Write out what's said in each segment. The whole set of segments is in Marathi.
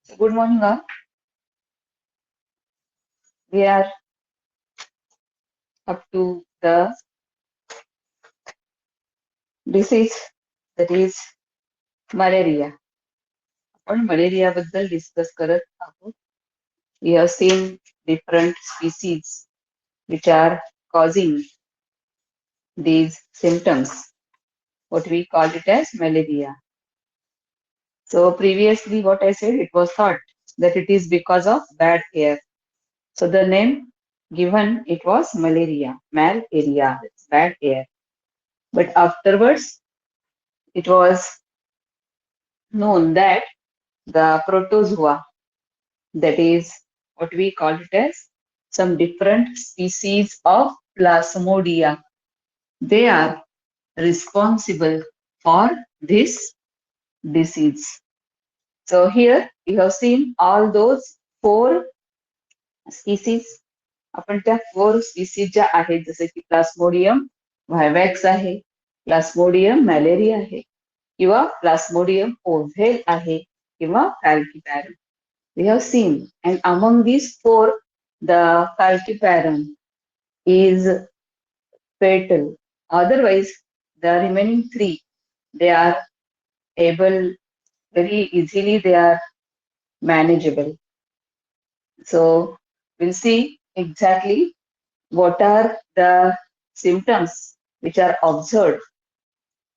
So good morning, all. We are up to the disease that is malaria. आपण malaria बद्दल discuss करत आहोत. We have seen different species which are causing these symptoms. What we call it as malaria. So previously, what I said, it was thought that it is because of bad air. So the name given it was malaria, malaria, bad air. But afterwards, it was known that the protozoa, that is what we call it as some different species of plasmodia, they are responsible for this disease. So here you have seen all those four species. आपण त्या फोर स्पीसीज ज्या आहेत जसे की प्लास्मोडियम व्हायवॅक्स आहे, प्लास्मोडियम मॅलेरिया आहे किंवा प्लास्मोडियम ओव्हेल आहे किंवा फॅल्किपॅरम. We have seen, and among these four, the falciparum is fatal. Otherwise, the remaining three, they are able very easily, they are manageable. So we'll see exactly what are the symptoms which are observed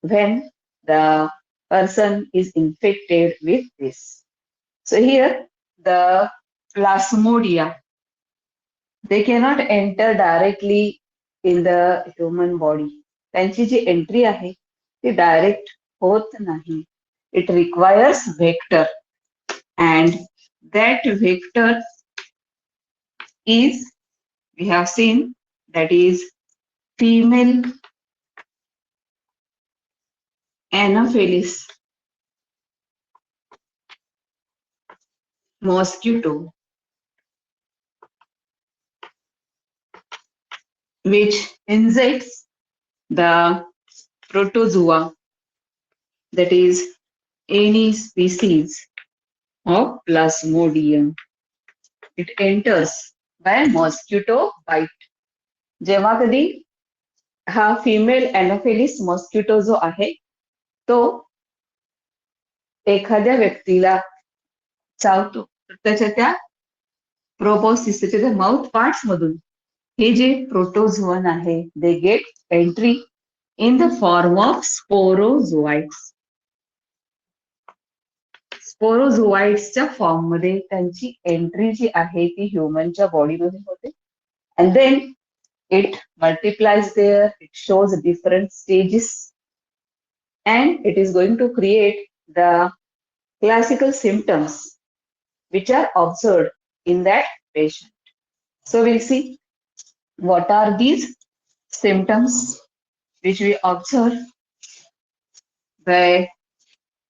when the person is infected with this. So here, the plasmodia, they cannot enter directly in the human body. त्यांची जी एंट्री आहे ती डायरेक्ट होत नाही. It requires vector, and that vector is, we have seen, that is female Anopheles mosquito, which injects the protozoa, that is any species of plasmodium. It enters by mosquito bite. जेव्हा कधी हा फिमेल एनोफेलिस मॉस्किटो जो आहे तो एखाद्या व्यक्तीला चावतो तर त्याच्या त्या प्रोबोसिस, त्याच्या त्या माउथ पार्ट्स मधून हे जे प्रोटोझोअन आहे they get entry in the form of sporozoites. स्पोरोझोआइट्सच्या फॉर्म मध्ये त्यांची एंट्री जी आहे ती ह्युमनच्या बॉडीमध्ये होते. And then it multiplies there, it shows different stages, and it is going to create the classical symptoms which are observed in that patient. So we'll see what are these symptoms which we observe by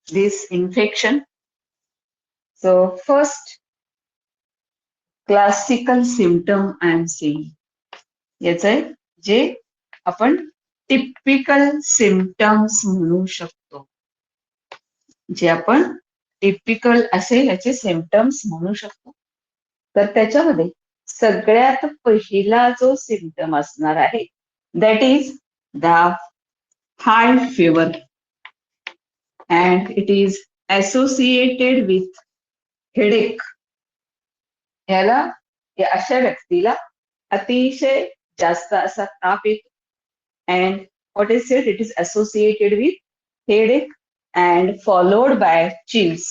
this infection. So first classical symptom I am seeing, याच आहे जे आपण टिपिकल सिम्पटम्स म्हणू शकतो, जे आपण टिपिकल असे याचे सिम्पटम्स म्हणू शकतो. तर त्याच्यामध्ये सगळ्यात पहिला जो सिम्पटम असणार आहे that is the high fever, and it is associated with headache. याला अशा व्यक्तीला अतिशय जास्त असा ताप येतो. And what is said, it is associated with headache and followed by chills.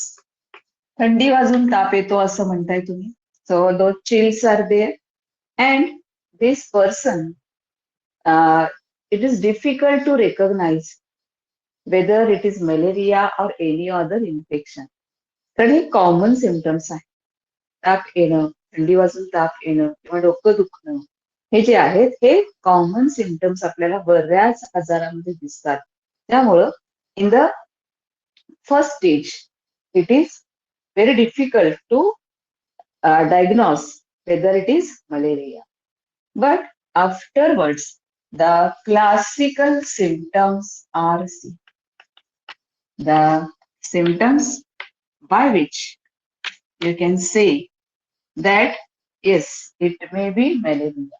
थंडी वाजून ताप येतो असं म्हणताय तुम्ही. So though chills are there and this person, it is difficult to recognize whether it is malaria or any other infection. तर हे कॉमन सिम्पटम्स आहे. ताप येणं, थंडी वाजून ताप येणं किंवा डोकं दुखणं, हे जे आहेत हे कॉमन सिम्पटम्स आपल्याला बऱ्याच आजारामध्ये दिसतात. त्यामुळं in the first stage it is very difficult to diagnose whether it is malaria. But afterwards, the classical symptoms are seen. The symptoms by which you can say that yes, it may be malaria.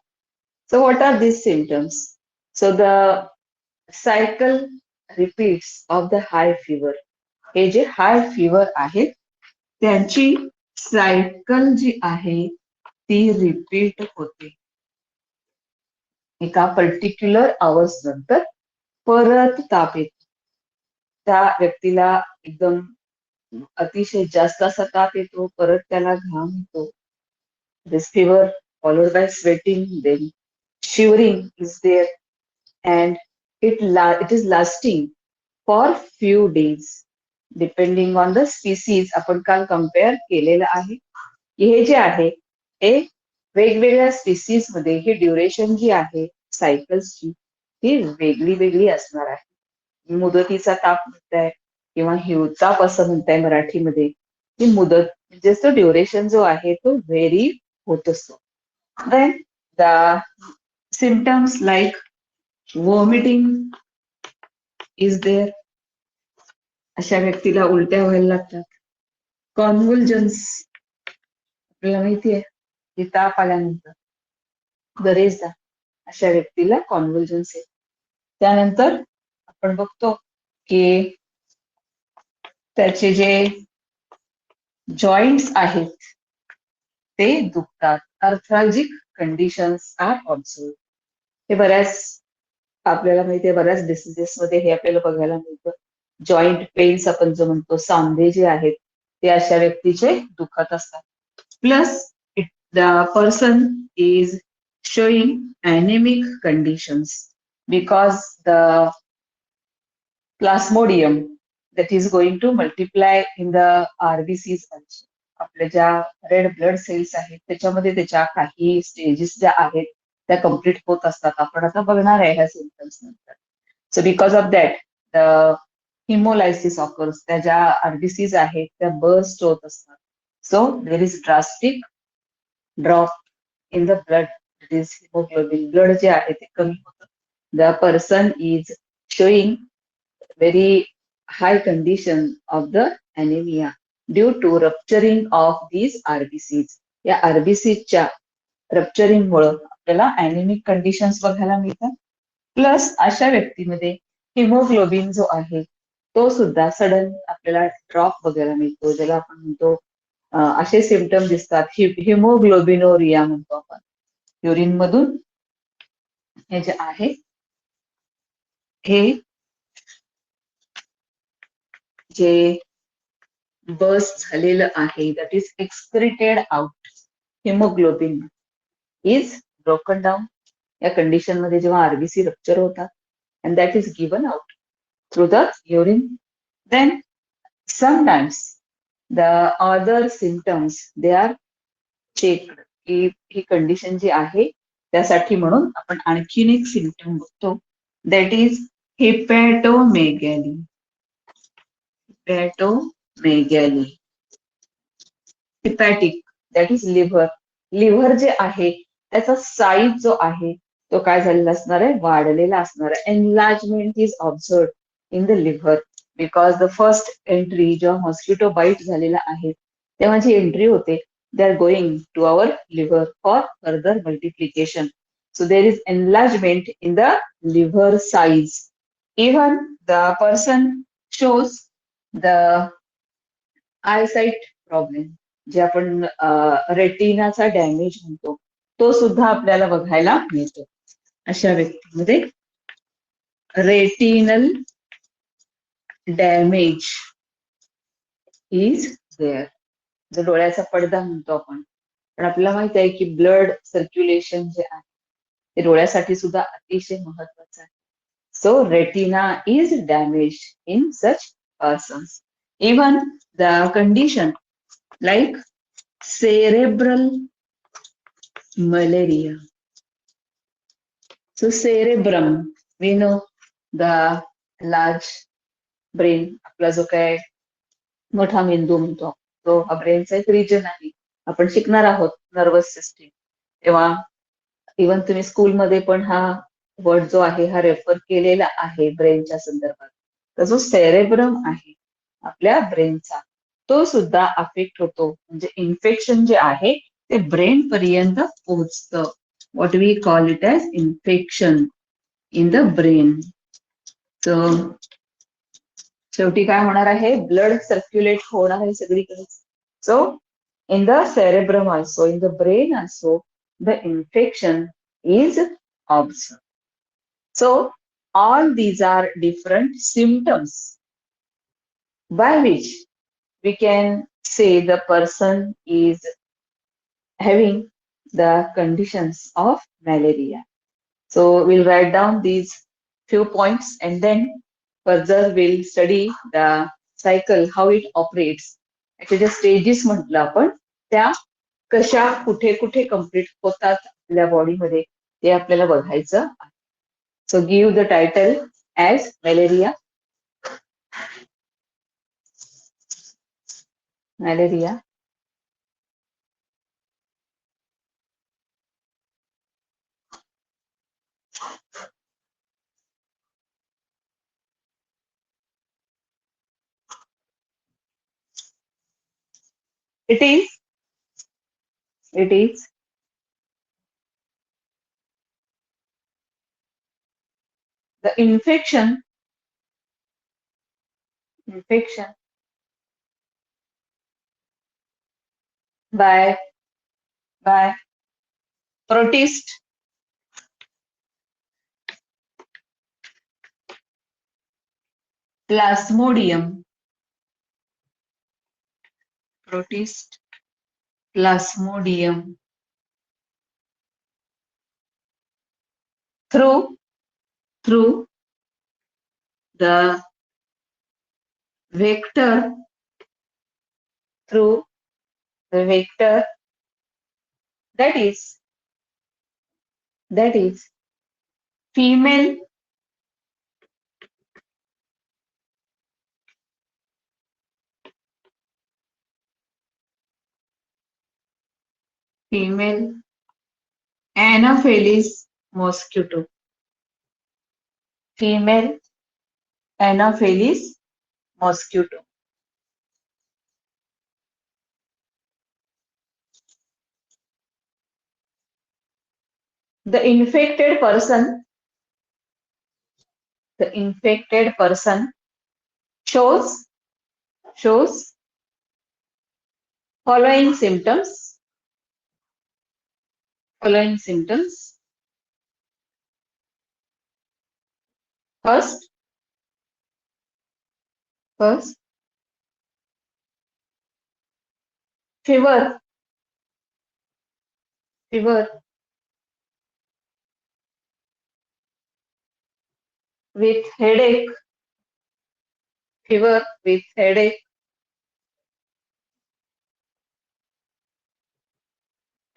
So what are these symptoms? So the cycle repeats of the high fever. हे जे हाय फिवर आहेत त्यांची सायकल जी आहे ती रिपीट होते एका पर्टिक्युलर आवर्स नंतर परत ताप येतो त्या व्यक्तीला एकदम अतिशय जास्त असा ताप येतो परत त्याला घाम येतो this fever followed by sweating, then shivering is there, and it is lasting for few days, depending on the species. आपण काल कम्पेअर केलेलं आहे की हे जे आहे हे वेगवेगळ्या स्पीसीज मध्ये ही ड्युरेशन जी आहे सायकल्सची ती वेगळी वेगळी असणार आहे मुदतीचा ताप म्हणताय किंवा हिवताप असं म्हणताय मराठीमध्ये ती मुदत म्हणजे तो ड्युरेशन जो आहे तो व्हेरी होत असतो then the symptoms like vomiting is there अशा व्यक्तीला उलट्या व्हायला लागतात कॉन्व्हल्जन्स आपल्याला माहितीये की ताप आल्यानंतर बरेचदा अशा व्यक्तीला कॉन्व्हल्जन्स आहे त्यानंतर आपण बघतो की त्याचे जे जॉईंट्स आहेत ते दुखतात अर्थ्राल्जिक कंडिशन्स आर ऑब्झर्व हे बऱ्याच आपल्याला माहितीये बऱ्याच डिसिजेस मध्ये हे आपल्याला बघायला मिळतं जॉईंट पेन्स आपण जो म्हणतो सांधे जे आहेत ते अशा व्यक्तीचे दुखत असतात plus the person is showing anemic conditions because the plasmodium that is going to multiply in the RBCs also. आपल्या ज्या रेड ब्लड सेल्स आहेत त्याच्यामध्ये त्याच्या काही स्टेजेस ज्या आहेत त्या कम्प्लीट होत असतात आपण आता बघणार आहे ह्या सिम्पटम्स नंतर so because of that the haemolysis occurs त्या ज्या आरबीसीज आहेत त्या बर्स्ट होत असतात so there is drastic drop in the blood it is haemoglobin blood जे आहे ते कमी होतं the person is showing very high condition of the anemia due to rupturing of these RBCs. या आरबीसीच्या रप्चरिंग मुळे आपल्याला अॅनेमिक कंडिशन्स बघायला मिळतात प्लस अशा व्यक्तीमध्ये हिमोग्लोबिन जो आहे तो सुद्धा सडन आपल्याला ड्रॉप बघायला मिळतो ज्याला आपण म्हणतो असे सिम्पटम दिसतात हिमोग्लोबिनोरिया म्हणतो आपण युरिन मधून हे जे आहे हे जे बर्स्ट झालेलं आहे that is excreted out haemoglobin is broken down या कंडिशन मध्ये जेव्हा आरबीसी रप्चर होतात and that is given out through the urine then sometimes the other symptoms they are checked की ही कंडिशन जी आहे त्यासाठी म्हणून आपण आणखीन एक सिम्पटम बघतो that is hepatomegaly hepatomegaly hepatic that is liver liver जे आहे त्याचा साईज जो आहे तो काय झालेला असणार आहे वाढलेला असणार आहे enlargement is observe in the liver because the first entry जेव्हा मॉस्किटो बाईट झालेला आहे तेव्हा जी एंट्री होते they are going to our liver for further multiplication so there is enlargement in the liver size even the person shows the eyesight problem जे आपण रेटिनाचा डॅमेज म्हणतो तो सुद्धा आपल्याला बघायला मिळतो अशा व्यक्तीमध्ये रेटिनल डॅमेज इज देअर जो डोळ्याचा पडदा म्हणतो आपण पण आपल्याला माहित आहे की ब्लड सर्क्युलेशन जे आहे ते डोळ्यासाठी सुद्धा अतिशय महत्वाचं आहे so retina is damage in such persons even the condition like cerebral malaria. So cerebrum, we know the large brain, आपला जो काय मोठा मेंदू म्हणतो तो हा ब्रेनचा एक रिजन आहे आपण शिकणार आहोत नर्वस सिस्टीम तेव्हा इव्हन तुम्ही स्कूलमध्ये पण हा वर्ड जो आहे हा रेफर केलेला आहे ब्रेनच्या संदर्भात तर जो सेरेब्रम आहे आपल्या ब्रेनचा तो सुद्धा अफेक्ट होतो. म्हणजे इन्फेक्शन जे आहे ते ब्रेन पर्यंत पोहोचतं. What we call it as infection in the brain. तर शेवटी काय होणार आहे, ब्लड सर्क्युलेट होणार आहे सगळीकडे. So in the cerebrum also, in the brain also, the infection is observed. So all these are different symptoms by which we can say the person is having the conditions of malaria. So we'll write down these few points and then further we'll study the cycle, how it operates. त्याच्या ज्या स्टेजेस म्हटलं आपण त्या कशा कुठे कुठे कम्प्लीट होतात आपल्या बॉडीमध्ये ते आपल्याला बघायचं. So give the title as malaria. Malaria. It is the infection by by protist plasmodium. Protist plasmodium through the vector through the vector that is female female Anopheles mosquito. Female Anopheles mosquito. The infected person shows following symptoms. First, fever with headache,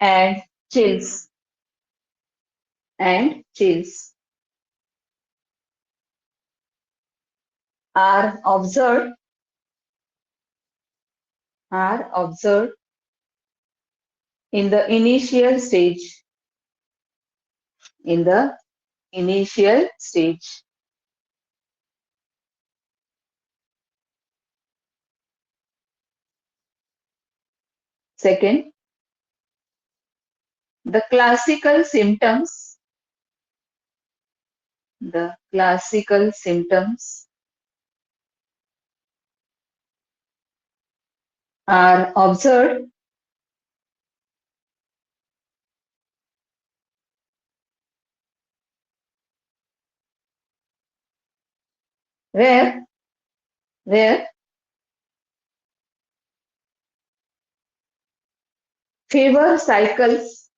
and chills are observed in the initial stage. Second, the classical symptoms are observed where fever cycles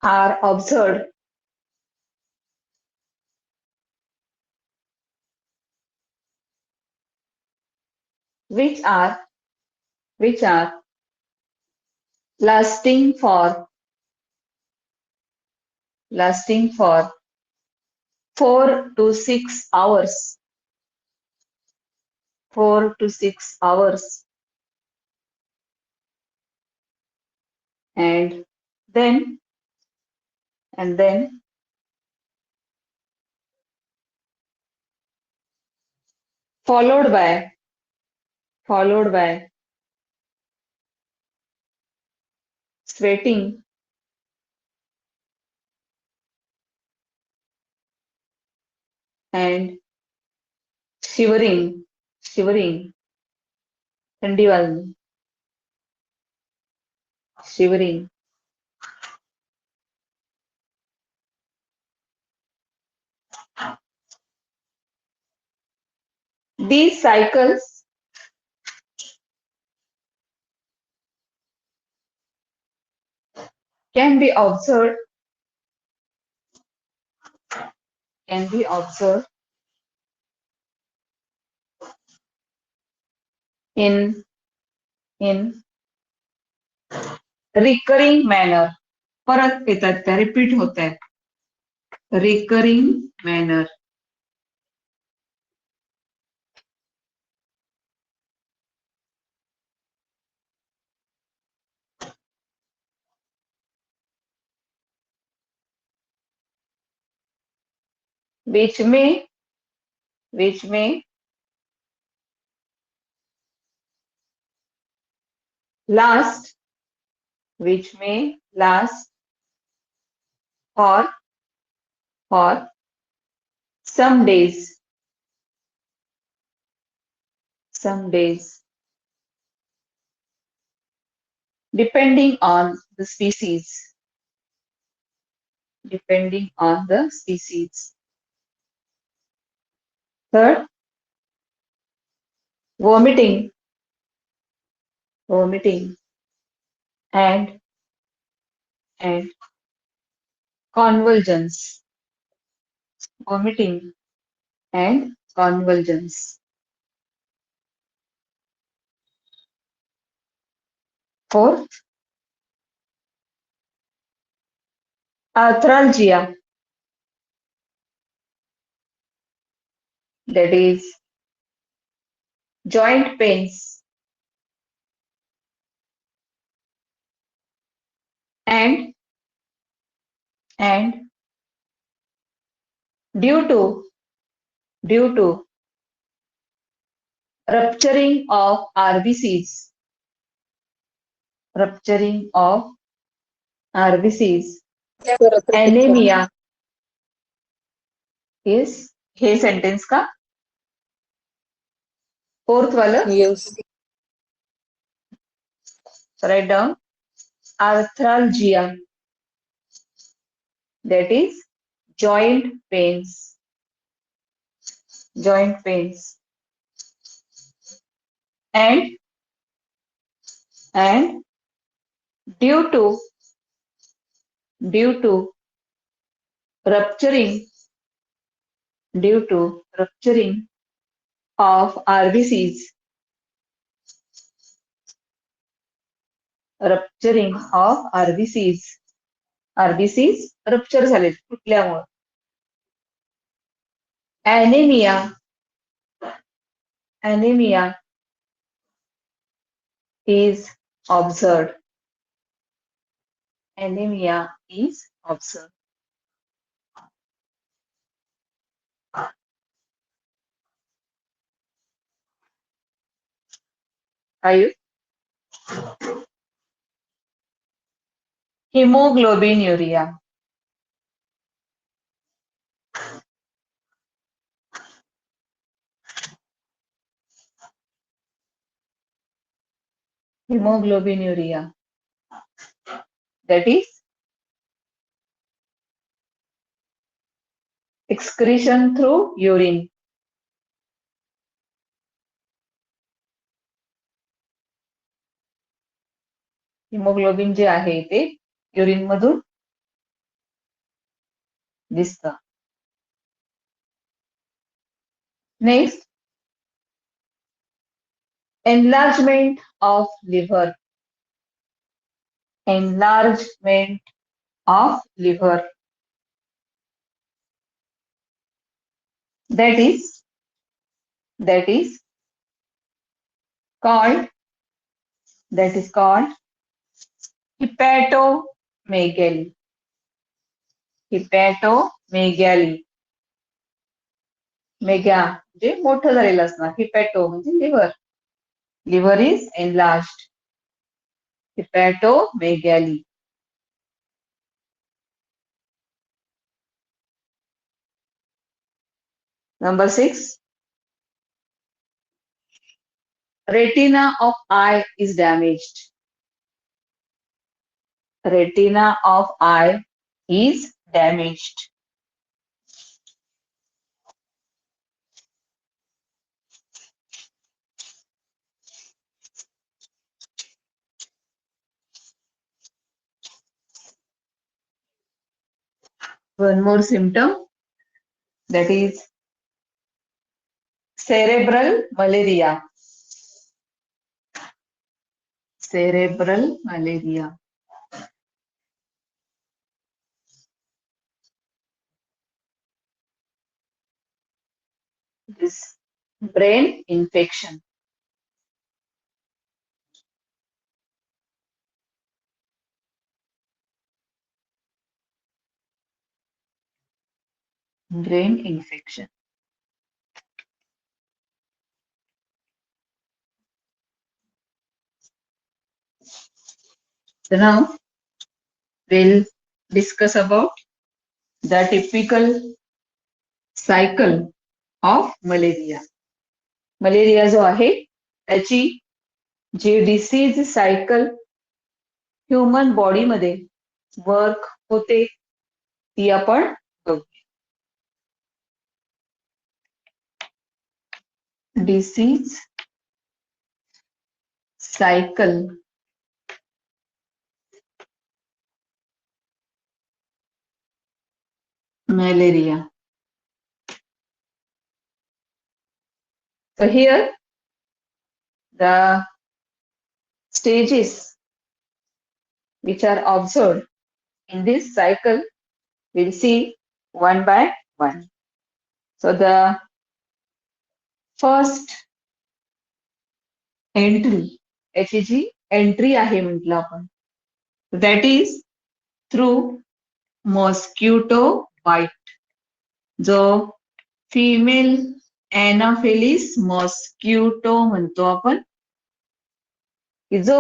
are observed which are lasting for 4 to 6 hours. 4 to 6 hours. And then followed by followed by sweating and shivering थंडी वाजणे shivering. These cycles can be observed can be observed in in recurring manner. परत येतात त्या रिपीट होत आहेत recurring manner. which may last for some days depending on the species. Third, vomiting and convulsions. Vomiting and convulsions. Fourth, arthralgia, that is joint pains and due to rupturing of RBCs, anemia is हे सेंटेन्स का फोर्थ वाला Yes. write down arthralgia, that is joint pains and due to rupturing of RBCs, rupture झाले फुटल्यामुळे. Anemia is observed. Are you? Hemoglobinuria. That is excretion through urine. Haemoglobin जे आहे ते युरिन मधून दिसतं. Next, enlargement of liver. That is called hepatomegaly. Mega म्हणजे मोठं झालेलं असणार. हिपॅटो म्हणजे liver. Liver is enlarged. Hepatomegaly. Number 6, retina of eye is damaged. Retina of eye is damaged. One more symptom, that is cerebral malaria. Cerebral malaria. This brain infection. Brain infection. So now we'll discuss about the typical cycle of malaria. Malaria जो आहे त्याची जी डिसीज सायकल ह्युमन बॉडीमध्ये वर्क होते ती आपण बघूया. Disease cycle malaria. So here the stages which are observed in this cycle we'll see one by one. So the first entry, याची जी एंट्री आहे म्हटलं आपण, that is through mosquito bite. जो फिमेल एनाफिलिस मॉस्किटो म्हणतो आपण, की जो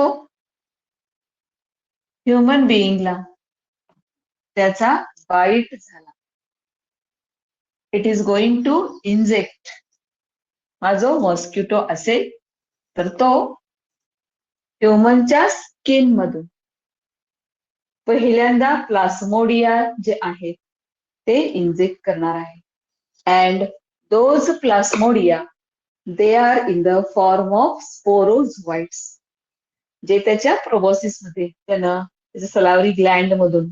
ह्युमन बिईंगला त्याचा बाईट झाला. It is going to inject. हा जो मॉस्किटो असेल तर तो ह्युमनच्या स्किन मधून पहिल्यांदा प्लास्मोडिया जे आहेत ते इंजेक्ट करणार आहे. And those plasmodia they are in the form of sporozoites, जे त्याच्या प्रोबॉसिस मध्ये त्यानं त्याच्या सलावरी ग्लँड मधून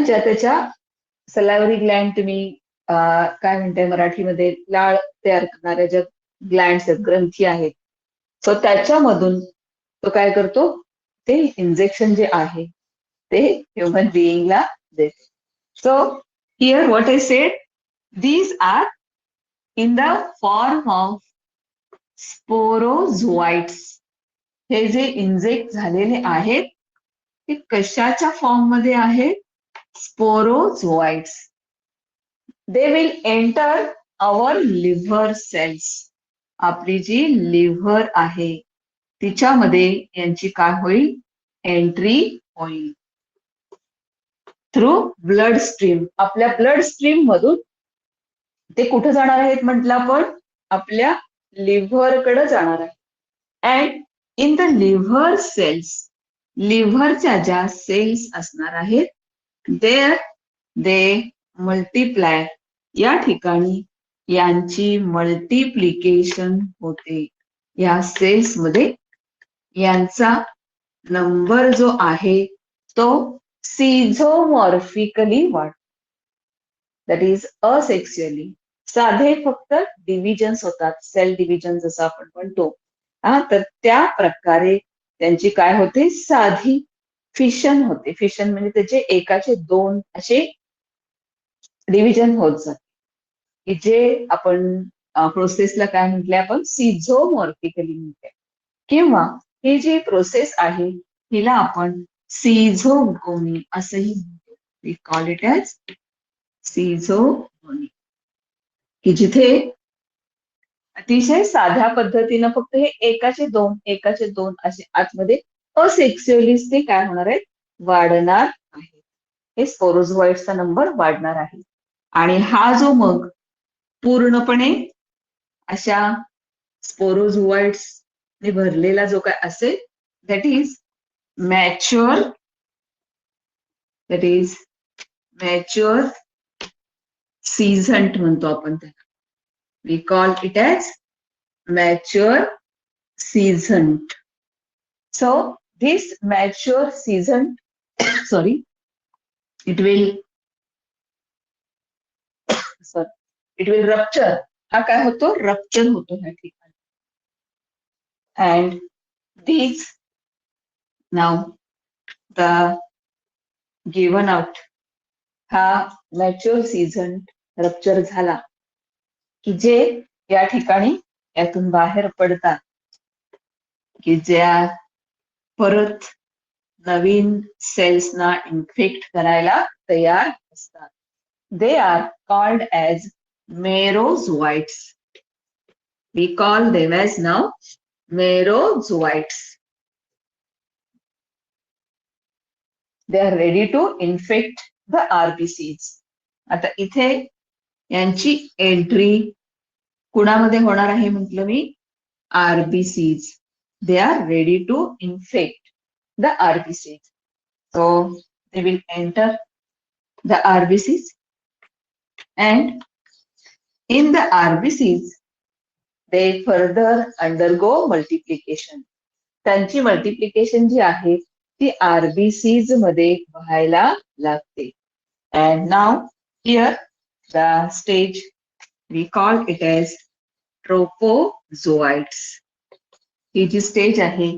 ज्या त्याच्या सलावरी ग्लँड तुम्ही काय म्हणताय मराठीमध्ये लाळ तयार करणाऱ्या ज्या ग्लँड्स आहेत, ग्रंथी आहेत, सो त्याच्यामधून तो काय करतो, ते इंजेक्शन जे आहे ते ह्युमन बिईंगला देते. So here what I said, these are in the form of sporozoites. हे जे इंजेक्ट झालेले आहेत ते कशाच्या फॉर्म मध्ये आहेत, sporozoites. They will enter our liver cells. आपली जी लिव्हर आहे तिच्यामध्ये यांची काय होईल, एंट्री होईल. Through blood stream. आपल्या ब्लड स्ट्रीम मधून ते कुठे जाणार आहेत म्हटलं आपण, आपल्या लिव्हरकडे जाणार आहे. And in the liver cells, लिव्हरच्या ज्या सेल्स असणार आहेत देअर दे मल्टिप्लाय. या ठिकाणी यांची मल्टिप्लिकेशन होते. या सेल्स मध्ये यांचा नंबर जो आहे तो सिझोमॉर्फिकली वाढतो. That is asexually. साधे फक्त डिव्हिजन्स होतात, सेल डिव्हिजन जसं आपण म्हणतो, तर त्या प्रकारे त्यांची काय होते, साधी फिशन होते. फिशन म्हणजे त्याचे एकाचे दोन असे डिव्हिजन होत जाते, की जे आपण प्रोसेसला काय म्हटलंय आपण, सिझोमॉर्फिकली म्हणते. किंवा ही जी प्रोसेस आहे हिला आपण सिझोगोनी असंही म्हणतो. We call it as schizogony. की जिथे अतिशय साध्या पद्धतीनं फक्त हे एकाचे दोन असे आतमध्ये असेक्स्युअलीच ते काय होणार आहे, वाढणार आहे. हे स्पोरोझोइड्सचा नंबर वाढणार आहे. आणि हा जो मग पूर्णपणे अशा स्पोरोझोइड्स ने भरलेला जो काय असेल, that is mature that is mature schizont म्हणतो आपण त्याला. We call it as mature schizont. So this mature season, sorry, it will rupture. हा काय होतो, रप्चर होतो ह्या ठिकाणी. And these now the given out हा मॅच्युअर सीझन रप्चर झाला की जे या ठिकाणी यातून बाहेर पडतात, की ज्या परत नवीन सेल्सना इन्फेक्ट करायला तयार असतात. They are called as merozoites. We call them as now merozoites. They are ready to infect the RBCs. आता इथे यांची एंट्री कुणामध्ये होणार आहे म्हटलं मी, RBCs. They are ready to infect the RBCs. So they will enter the RBCs, and in the RBCs they further undergo multiplication. त्यांची मल्टिप्लिकेशन जी आहे ती आरबीसीज मध्ये व्हायला लागते. And now here the stage we call it as trophozoites. ही जी स्टेज आहे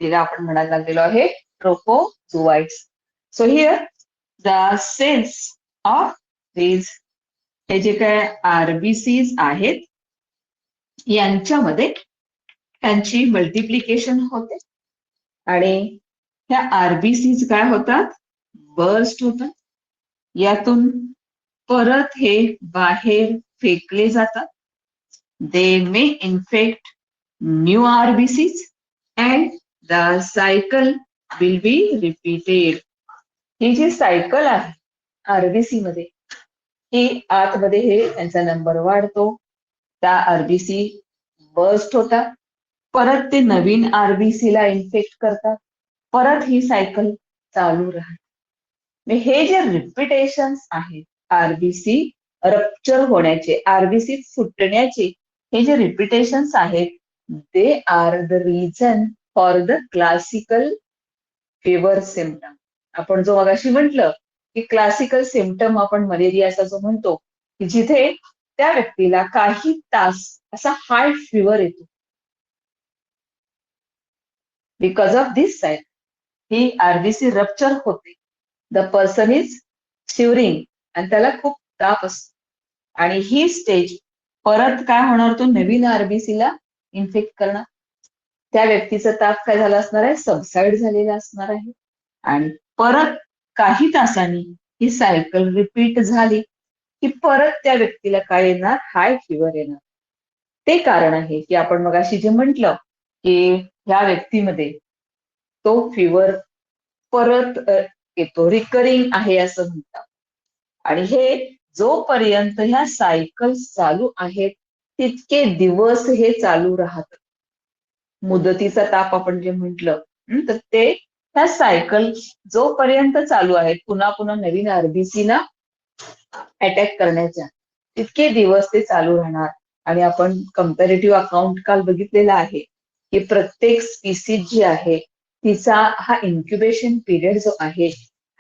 तिला आपण म्हणायला लागलेलो आहे trophozoites. So here the cells of these, हे जे काय आरबीसीज आहेत यांच्यामध्ये त्यांची मल्टिप्लिकेशन होते आणि ह्या आरबीसीज काय होतात, बर्स्ट होतात. यातून परत हे बाहेर फेकले जातात. They may infect new RBCs and the cycle will be repeated. ही जी सायकल आहे आरबीसी मध्ये, ही आतमध्ये हे त्यांचा नंबर वाढतो, त्या आरबीसी बर्स्ट होतात, परत ते नवीन आरबीसी ला इन्फेक्ट करतात, परत ही सायकल चालू राहते. हे जे रिपिटेशन आहेत आरबीसी रप्चर होण्याचे, आरबीसी फुटण्याचे, हे जे रिपिटेशन्स आहेत, they are the reason for the classical fever symptom. आपण जो मगाशी म्हटलं की क्लासिकल सिम्पटम आपण मलेरियाचा जो म्हणतो, की जिथे त्या व्यक्तीला काही तास असा हाय फिवर येतो बिकॉज ऑफ दिस साईन, ही आरबीसी रप्चर होते. द पर्सन इज शिवरिंग आणि त्याला खूप ताप असतो. आणि ही स्टेज परत काय होणार, तो नवीन आरबीसीला इन्फेक्ट करणार. त्या व्यक्तीचा ताप काय झाला असणार आहे, सबसाईड झालेला असणार आहे. आणि परत काही तासांनी ही सायकल रिपीट झाली की परत त्या व्यक्तीला काय येणार, हाय फिवर येणार. ते कारण आहे की आपण मगाशी जे म्हटलं की ह्या व्यक्तीमध्ये तो फिवर परत येतो, रिकरिंग आहे असं म्हणतात. आणि हे जोपर्यंत ह्या सायकल्स चालू आहेत तितके दिवस हे चालू राहत. मुदतीचा ताप आपण जे म्हटलं, तर ते ह्या सायकल जोपर्यंत चालू आहेत पुन्हा पुन्हा नवीन आरबीसीला अटॅक करण्याच्या, तितके दिवस ते चालू राहणार. आणि आपण कम्पॅरेटिव्ह अकाउंट काल बघितलेला आहे की प्रत्येक स्पीसीज जी आहे तिचा हा इन्क्युबेशन पिरियड जो आहे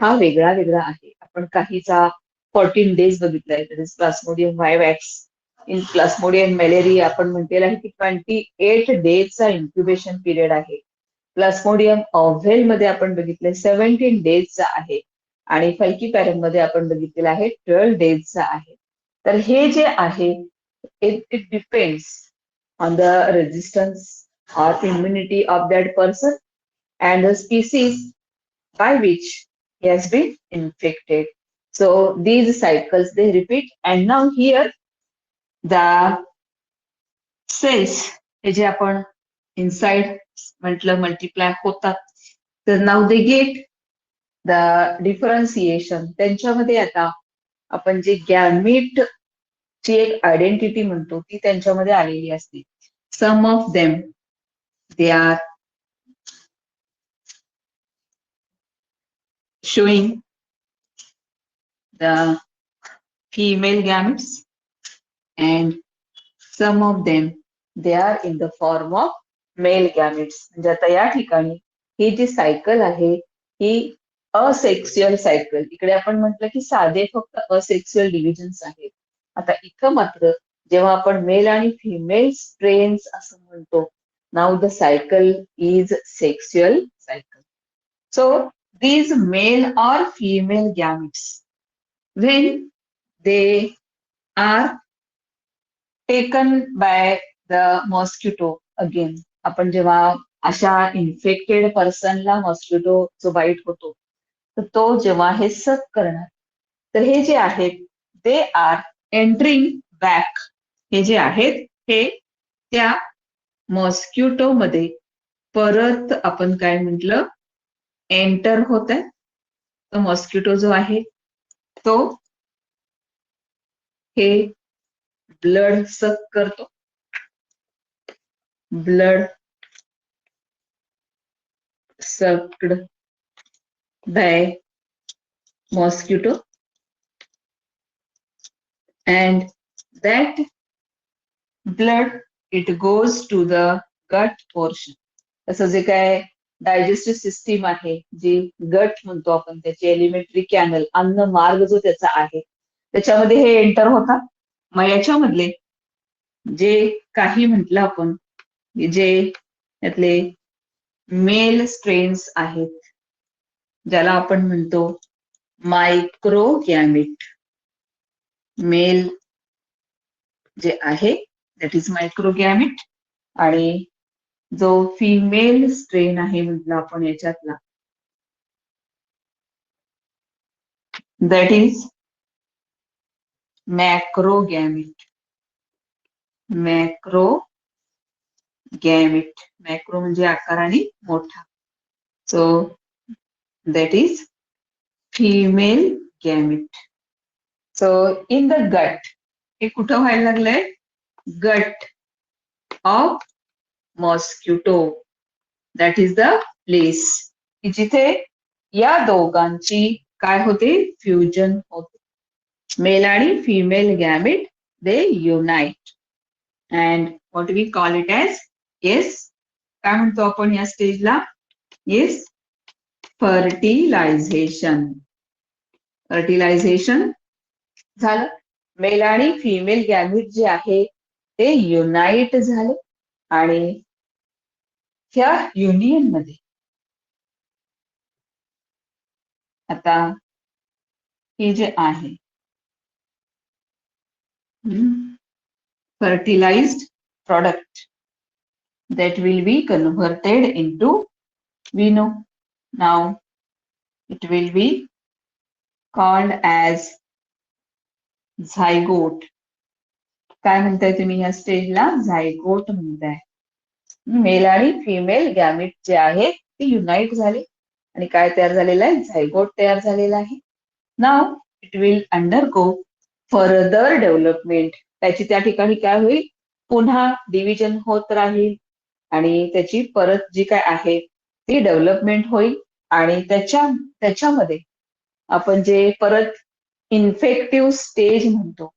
हा वेगळा वेगळा आहे. आपण काहीचा 14 डेज बघितलाय, प्लास्मोडियम वायवॅक्स. इन प्लास्मोडियम मलेरिया आपण म्हटलेलं आहे की 28 डेजचा इन्क्युबेशन पिरियड आहे. प्लास्मोडियम ऑव्हेल मध्ये आपण बघितलंय 17 डेजचा आहे. आणि फल्कीपॅरम मध्ये आपण बघितलेलं आहे 12 डेजचा आहे. तर हे जे आहे it depends on the resistance or immunity of that person and the species by which he has been infected. So these cycles they repeat, and now here the cells हे जे आपण इनसाइड म्हटलं मल्टिप्लाय होतात, तर now they get the differentiation. त्यांच्यामध्ये आता आपण जे गॅमेट ची एक आयडेंटिटी म्हणतो ती त्यांच्यामध्ये आलेली असते. Some of them they are showing the female gametes and some of them they are in the form of male gametes. म्हणजे आता या ठिकाणी ही जी सायकल आहे ही असेक्स्युअल सायकल. इकडे आपण म्हटलं की साधे फक्त असेक्स्युअल डिव्हिजन्स आहेत. आता इथं मात्र जेव्हा आपण मेल आणि फिमेल स्ट्रेन्स असं म्हणतो, नाव the cycle is sexual cycle. So these male or female gametes, when they are taken by the mosquito again, आपण जेव्हा अशा इन्फेक्टेड पर्सनला मॉस्किटो जो बाईट होतो, तर तो जेव्हा हे सक करणार, तर हे जे आहेत दे आर एंटरिंग बॅक. हे जे आहेत हे त्या मॉस्किटो मध्ये परत आपण काय म्हटलं एंटर होत आहे. तो मॉस्किटो जो आहे तो हे ब्लड सक करतो. Blood sucked by mosquito and that blood it goes to the gut portion. तसं जे काय डायजेस्टिव्ह सिस्टीम आहे जी गट म्हणतो आपण, त्याची एलिमेंटरी कॅनल अन्न मार्ग जो त्याचा आहे त्याच्यामध्ये हे एंटर होतात. मग याच्यामधले जे काही म्हटलं आपण जे त्यातले मेल स्ट्रेन्स आहेत ज्याला आपण म्हणतो मायक्रो गॅमेट, मेल जे आहे दॅट इज मायक्रो गॅमेट, आणि जो फिमेल स्ट्रेन आहे म्हटलं आपण याच्यातला that is macro gamete. Macro gamete, macro म्हणजे आकाराने मोठा. So that is female gamete. So in the gut, हे कुठं व्हायला लागलंय? गट of mosquito, that is the place की जिथे या दोघांची काय होते? फ्युजन होते. मेल आणि female gamete they unite and what we call it as, yes काय म्हणतो आपण या स्टेजला? Yes fertilisation. फर्टिलायझेशन झालं. मेल आणि फिमेल गॅमेट जे आहे ते युनाइट झाले आणि ह्या युनियन मध्ये आता हे जे आहे fertilized product that will be converted into, we know now it will be called as zygote. काय म्हणताय तुम्ही या स्टेजला? झायगोट म्हणताय. मेल आणि फिमेल गॅमेट जे आहेत ते युनाइट झाले आणि काय तयार झालेलं आहे? झायगोट तयार झालेला आहे. Now it will undergo further development. त्याची त्या ठिकाणी काय होईल? पुन्हा डिव्हिजन होत राहील आणि त्याची परत जी काय आहे ती डेव्हलपमेंट होईल आणि त्याच्यामध्ये आपण जे परत इन्फेक्टिव्ह स्टेज म्हणतो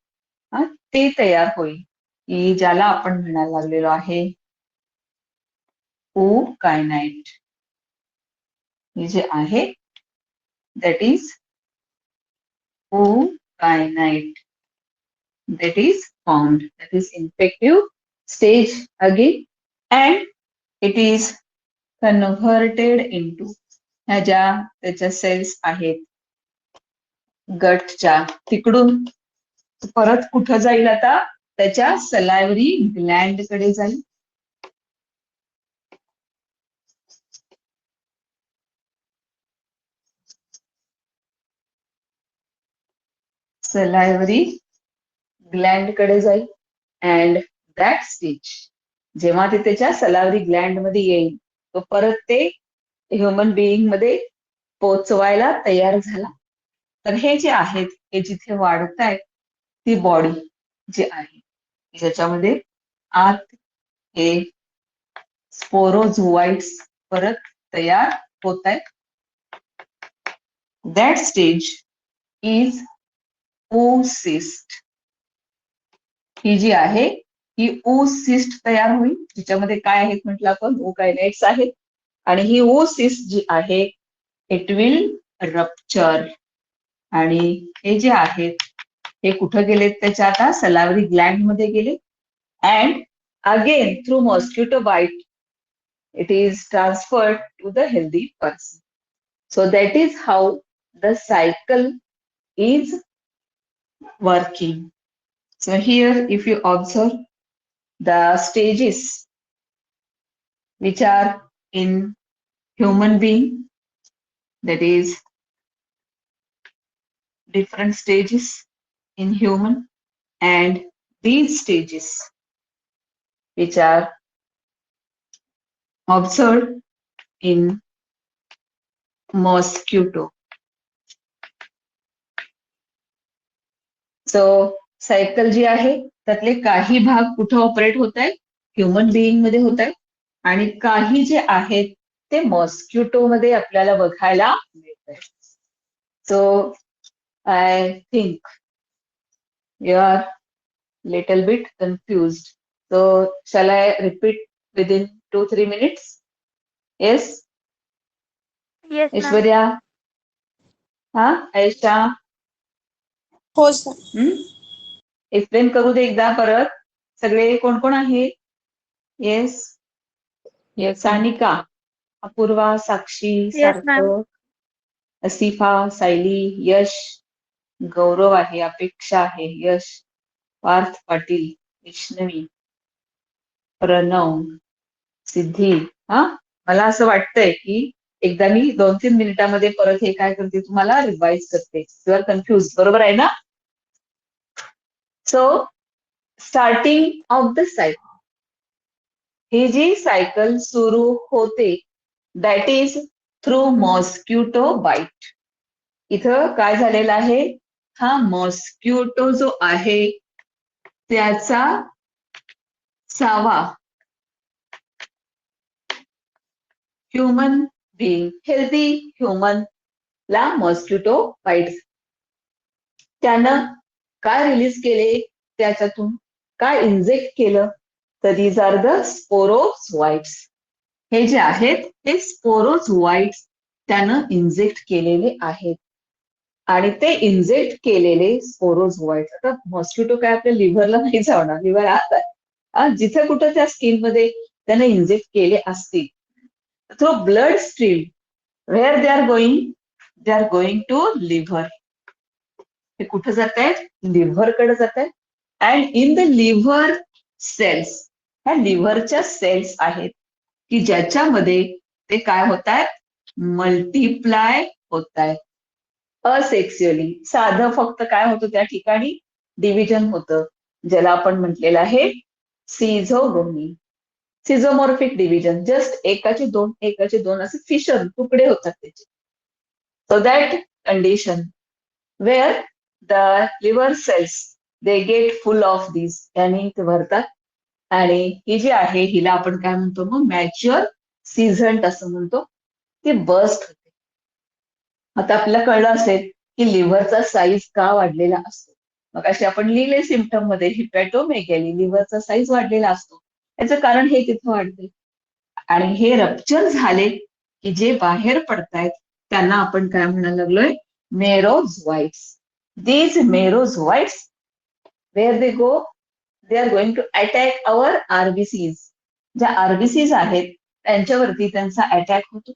ते तयार होईल की ज्याला आपण म्हणायला लागलेलो आहे ookinete. हे जे आहे that is ookinete, that is formed, that is infective stage again, and it is converted into ह्या ज्या त्याच्या सेल्स आहेत गटच्या तिकडून परत कुठं जाईल? आता त्याच्या सलायवरी ग्लँड कडे जाईल. सलायवरी ग्लँड कडे जाईल अँड दॅट स्टेज, जेव्हा ते त्याच्या सलावरी ग्लँड मध्ये येईल, तो परत ते ह्युमन बिईंग मध्ये पोचवायला तयार झाला. तर हे जे आहेत, हे जिथे वाढत आहेत, ती बॉडी जी आहे, ज्याच्यामध्ये आत हे स्पोरोझोआइट्स परत तयार होत आहेत. That stage is oocyst. ही जी आहे, ही oocyst तयार होईल, जिच्यामध्ये काय आहेत म्हटलं आपण, oocytes आहेत. आणि ही oocyst जी आहे, इट विल रप्चर. आणि हे जे आहेत, हे कुठं गेलेत त्याच्या आता सलावरी ग्लँड मध्ये गेले. And again through mosquito bite it is transferred to the healthy person. So that is how the cycle is working. So here, if you observe the stages which are in human being, that is different stages in human, and these stages which are observed in mosquito. So cycle जी आहे, त्यातले काही भाग कुठं ऑपरेट होत आहेत, ह्युमन बिईंग मध्ये होत आहेत, आणि काही जे आहेत ते मॉस्किटो मध्ये आपल्याला बघायला मिळत आहेत. So I think you are little bit confused. So shall I repeat within 2-3 minutes? Yes Yes, ma'am. Aishwarya, हा आयशा, हो सर. एक्सप्लेन करू दे एकदा परत. सगळे कोण कोण आहे? येस येस, सानिका, अपूर्वा, साक्षी, Yes, ma'am. सार्थक, असिफा, सायली, यश, गौरव आहे, अपेक्षा आहे, यश, पार्थ पाटील, वैष्णवी, प्रणव, सिद्धी. हा, मला असं वाटतंय की एकदा मी 2-3 मिनिटांमध्ये परत हे काय करते, तुम्हाला रिवाइज करते. यू आर कन्फ्युज, बरोबर आहे ना? So starting of the cycle, ही जी सायकल सुरू होते, that is through mosquito bite. इथं काय झालेलं आहे, हा मॉस्किटो जो आहे त्याचा चावा ह्युमन बिईंग, हेल्दी ह्युमन ला मॉस्किटो बाईट, त्यानं काय रिलीज केले, त्याच्यातून काय इंजेक्ट केलं, तर दीज आर द स्पोरोझोआइट्स. हे जे आहेत ते स्पोरोझोआइट्स त्यानं इंजेक्ट केलेले आहेत. आणि ते इंजेक्ट केलेले स्पोरोझोआइट्स, आता मॉस्किटो काय आपल्या लिव्हरला नाही जाणार, लिव्हर आत आहे, जिथे कुठं त्या स्किन मध्ये त्यानं इंजेक्ट केले असतील, through blood stream, where they are going, they are going to liver. हे कुठं जात आहेत, लिव्हरकडे जात आहेत. And in the liver cells, ह्या लिव्हरच्या सेल्स आहेत की ज्याच्यामध्ये ते काय होत आहेत, मल्टिप्लाय होत आहेत असेक्स्युअली. साधं फक्त काय होतं त्या ठिकाणी, डिव्हिजन होतं, ज्याला आपण म्हटलेलं आहे सिझोगोनी, सिझोमॉर्फिक डिव्हिजन. जस्ट एकाचे दोन असे फिशर तुकडे होतात त्याचे. So that condition where the liver cells they get full of this, आणि ते भरतात. आणि ही जी आहे हिला आपण काय म्हणतो मग, मॅच्युअर सीझंट असं म्हणतो, ती बस्ट होते. आता आपल्याला कळलं असेल की लिव्हरचा साईज का वाढलेला असतो. मग असे आपण लिहिले सिम्पटम मध्ये, हिपॅटोमेगॅली, लिव्हरचा साईज वाढलेला असतो. याचं कारण हे तिथं वाढते. आणि हे रप्चर झाले की जे बाहेर पडतायत त्यांना आपण काय म्हणायला लागलोय, merozoites. These merozoites, where they go, they are going to attack our RBCs. ज्या आरबीसीज आहेत त्यांच्यावरती त्यांचा अटॅक होतो.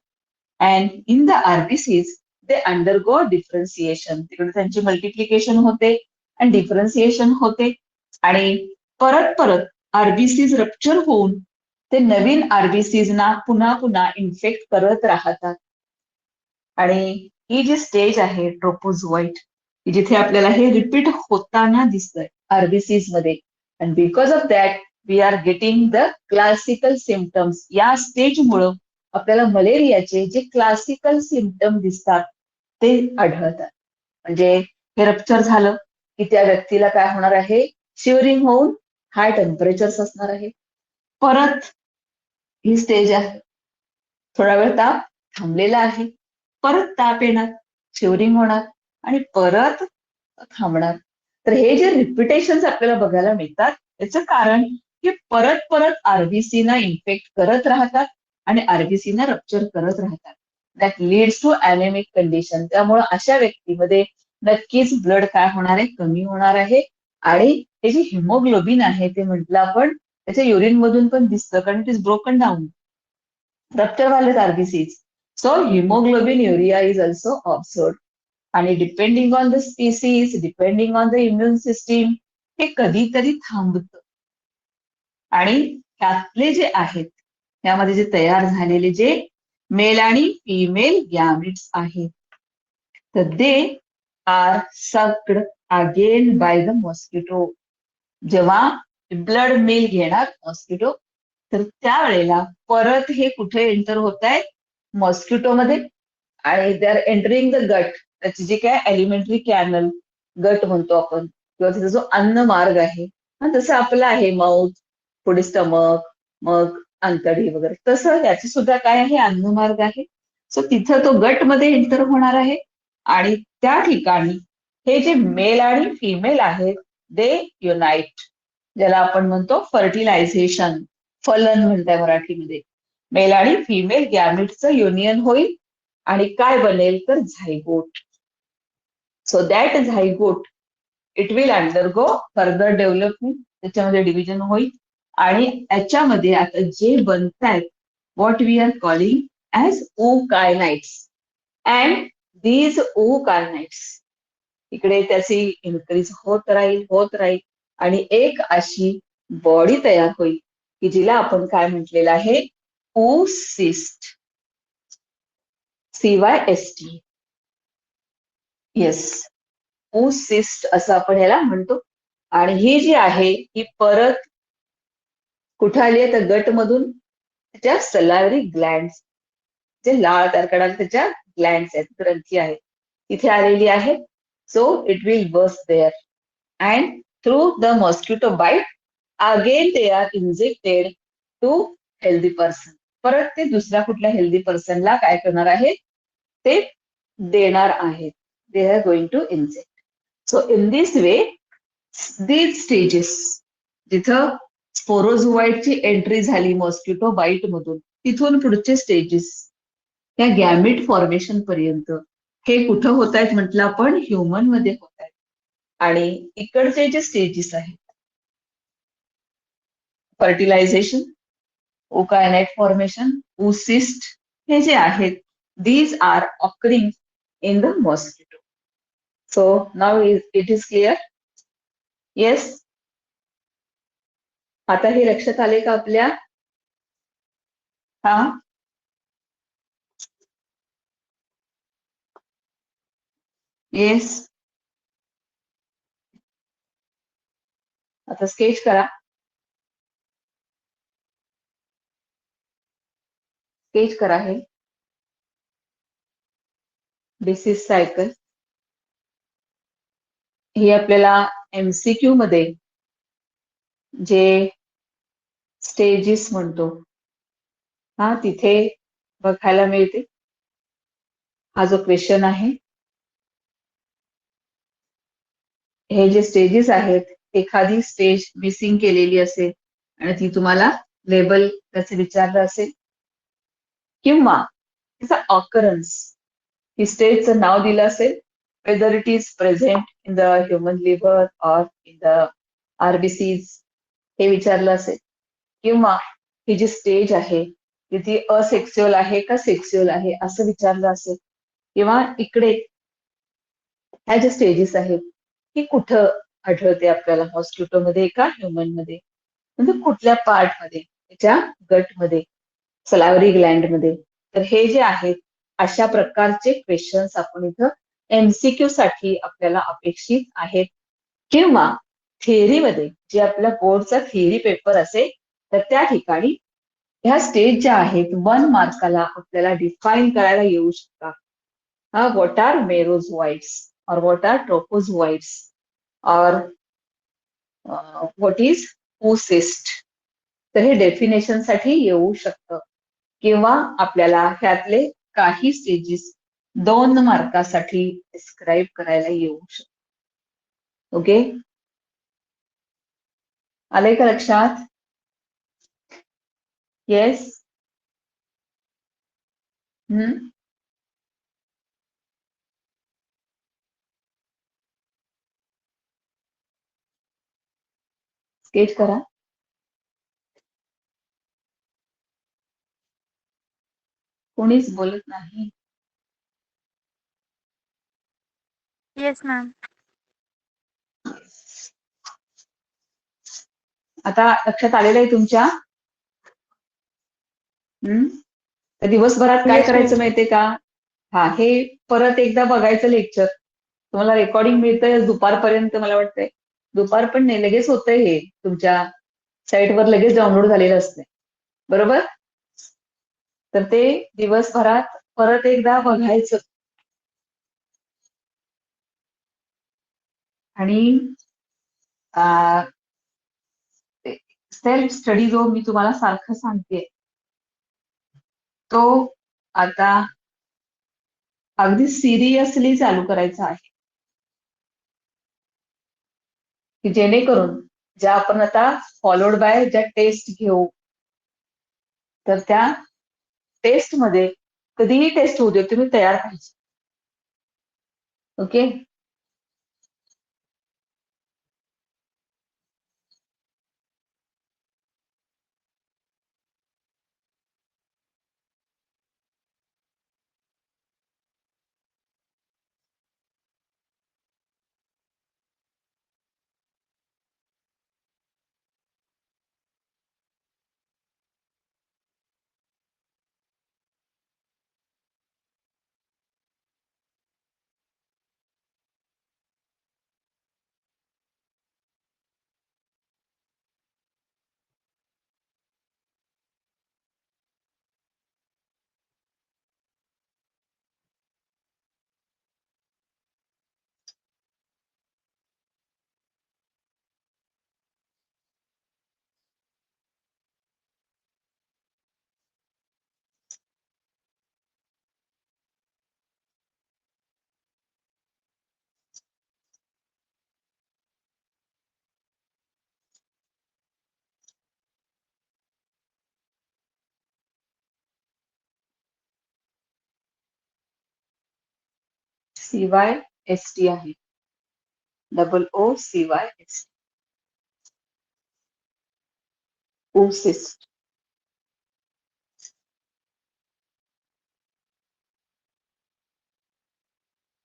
And in the RBCs they undergo differentiation, तिकडे त्यांची मल्टिप्लिकेशन होते आणि डिफरन्सिएशन होते. आणि परत परत आरबीसीज रप्चर होऊन ते नवीन आरबीसीजना पुन्हा पुन्हा इन्फेक्ट करत राहतात. आणि ही जी स्टेज आहे ट्रोपोझोआइट, जिथे आपल्याला हे रिपीट होताना दिसतंय आरबीसीज मध्ये, and because of that we are getting the classical symptoms. या स्टेजमुळं आपल्याला मलेरियाचे जे क्लासिकल सिम्पटम दिसतात ते आढळतात. म्हणजे हे रप्चर झालं की त्या व्यक्तीला काय होणार आहे, शिवरिंग होऊन हाय टेम्परेचर्स असणार आहे. परत ही स्टेज आहे, थोडा वेळ ताप थांबलेला आहे, परत ताप येणार, शिवरिंग होणार आणि परत थांबणार. तर हे जे रिपिटेशन्स आपल्याला बघायला मिळतात त्याचं कारण हे परत परत आरबीसी ना इन्फेक्ट करत राहतात आणि आरबीसी ना रप्चर करत राहतात. That leads to anaemic condition. त्यामुळे अशा व्यक्तीमध्ये नक्कीच ब्लड काय होणार आहे, कमी होणार आहे. आणि हे जे हिमोग्लोबिन आहे ते म्हटलं आपण त्याच्या युरिन मधून पण दिसतं, कारण it is broken down. Rupture झालेत RBCs. So haemoglobin urea is also observed. आणि depending on the species, depending on the immune system, हे कधीतरी थांबतं. आणि त्यातले जे आहेत त्यामध्ये जे तयार झालेले जे मेल आणि फिमेल गॅमिट्स आहेत, तर they are sucked again by the mosquito. जेव्हा ब्लड मेल घेणार मॉस्किटो, तर त्यावेळेला परत हे कुठे एंटर होत आहे, मॉस्किटोमध्ये. आणि they are entering the gut. त्याची जी काय एलिमेंटरी कॅनल गट म्हणतो आपण, किंवा त्याचा जो अन्न मार्ग आहे, जसं आपलं आहे माउथ, पुढे स्टमक, मग अंतडी वगैरे, तसं याचे सुद्धा काय आहे, अन्न मार्ग आहे. सो तिथं तो गटमध्ये एंटर होणार आहे. आणि त्या ठिकाणी हे जे मेल आणि फिमेल आहेत दे युनाइट, ज्याला आपण म्हणतो फर्टिलायझेशन, फलन म्हणताय मराठीमध्ये. मेल आणि फिमेल गॅमिटचं युनियन होईल आणि काय बनेल तर zygote. So that zygote it will undergo further development. त्याच्यामध्ये डिव्हिजन होईल आणि याच्यामध्ये आता जे बनतायत what we are calling as oocytes. And these oocytes इकडे त्याची इन्क्रीज होत राहील, होत राहील, आणि एक अशी बॉडी तयार होईल की जिला आपण काय म्हटलेलं आहे, oocyst. CYST. येस, oocyst असं आपण याला म्हणतो. आणि ही जी आहे ही परत कुठं आली आहे, तर गटमधून त्याच्या सलायरी ग्लँड्स, जे लाळ तयार करणारे त्याच्या ग्लँड्स आहेत, ग्रंथी आहेत, तिथे आलेली आहे. So it will burst there and through the mosquito bite again they are injected to healthy person. परत ते दुसऱ्या कुठल्या हेल्दी पर्सनला काय करणार आहेत, ते देणार आहेत. They are going to inject. So in this way these stages, जिथं स्पोरोझोआइटची एंट्री झाली मॉस्किटो बाईट मधून, तिथून पुढचे स्टेजेस या गॅमिट फॉर्मेशन पर्यंत हे कुठं होत आहेत म्हटलं आपण, ह्युमन मध्ये होत आहेत. आणि इकडचे जे स्टेजेस आहेत, फर्टिलायझेशन, ओकायनाइट फॉर्मेशन, oocyst, हे जे आहेत, these are occurring in the mosquito. So now it is clear. Yes, आता हे लक्षात आले का आपल्या? हा, येस. आता स्केच करा. स्केच करा हे डिसीज सायकल. हे आपल्याला एमसीक्यू मध्ये जे स्टेजेस म्हणतो, हा तिथे बघायला मिळते. हा जो क्वेश्चन आहे, हे जे स्टेजेस आहेत, एखादी स्टेज मिसिंग केलेली असेल आणि ती तुम्हाला लेबल त्याचं विचारलं असेल, किंवा त्याचा ऑकरन्स, ही स्टेजचं नाव दिलं असेल, whether it is present in the human liver or in the RBCs, हे विचारलं असेल, किंवा ही जी स्टेज आहे ती असेक्स्युअल आहे का सेक्स्युअल आहे असं विचारलं असेल, किंवा इकडे ह्या ज्या स्टेजेस आहेत ही कुठं आढळते आपल्याला, मॉस्किटोमध्ये का ह्युमन मध्ये, म्हणजे कुठल्या पार्ट मध्ये, त्याच्या गटमध्ये, सलायव्हरी ग्लँड मध्ये. तर हे जे आहेत अशा प्रकारचे क्वेश्चन्स आपण इथं एमसीक्यू साठी आपल्याला अपेक्षित आहेत. किंवा थेअरीमध्ये जे आपल्या बोर्डचा थेअरी पेपर असेल तर त्या ठिकाणी ह्या स्टेज ज्या आहेत 1 मार्काला आपल्याला डिफाईन करायला येऊ शकतात. व्हॉट आर मेरोझोइट्स और व्हॉट आर ट्रोपोझोइट्स और व्हॉट इज ओसिस्ट. तर हे डेफिनेशनसाठी येऊ शकतं किंवा आपल्याला ह्यातले काही स्टेजेस 2 मार्कासाठी डिस्क्राईब करायला येऊ शकतं. ओके, आलंय का लक्षात? येस. स्केच करा. कोणीच बोलत नाही. Yes ma'am. आता लक्षात आलेलं आहे तुमच्या? तर दिवसभरात काय Yes, ma'am. करायचं माहितीये का? हे परत एकदा बघायचं लेक्चर. तुम्हाला रेकॉर्डिंग मिळतंय दुपारपर्यंत मला वाटतंय. दुपार पण नाही, लगेच होतंय हे तुमच्या साईटवर लगेच डाउनलोड झालेलं असतंय. बरोबर? तर ते दिवसभरात परत एकदा बघायचं. आणि सेल्फ स्टडी जो मी तुम्हाला सारखं सांगते तो आता अगदी सिरियसली चालू करायचा आहे, की जेणेकरून ज्या आपण आता फॉलोड बाय ज्या टेस्ट घेऊ तर त्या टेस्टमध्ये कधीही टेस्ट होऊ दे तुम्ही तयार पाहिजे. ओके, CYST आहे, OOCYST, ओसिस्ट.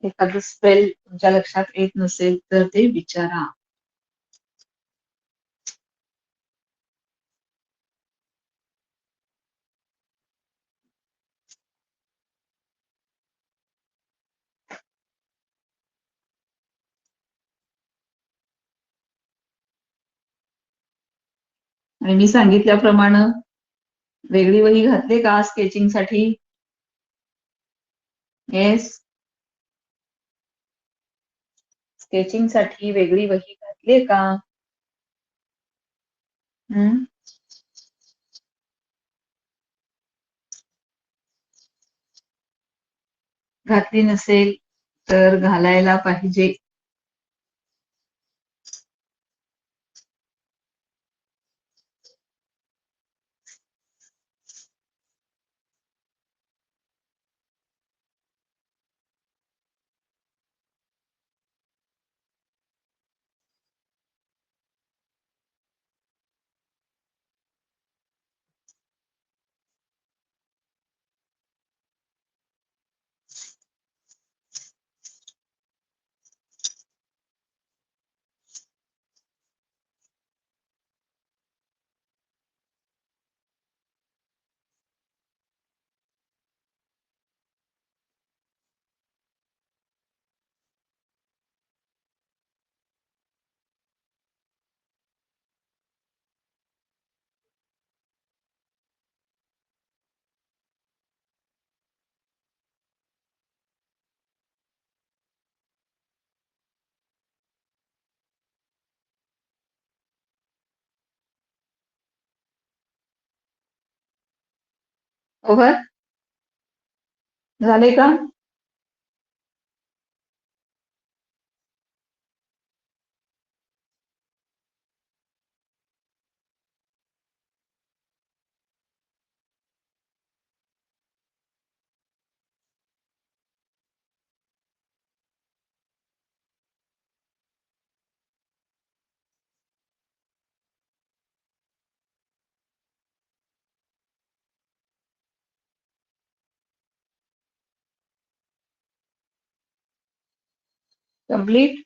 एखादं स्पेल तुमच्या लक्षात येत नसेल तर ते विचारा. आणि मी सांगितल्याप्रमाणे वेगळी वही घातली का स्केचिंगसाठी? येस, स्केचिंगसाठी वेगळी वही घातली का? घातली नसेल तर घालायला पाहिजे. ओव्हर झाले का? Complete?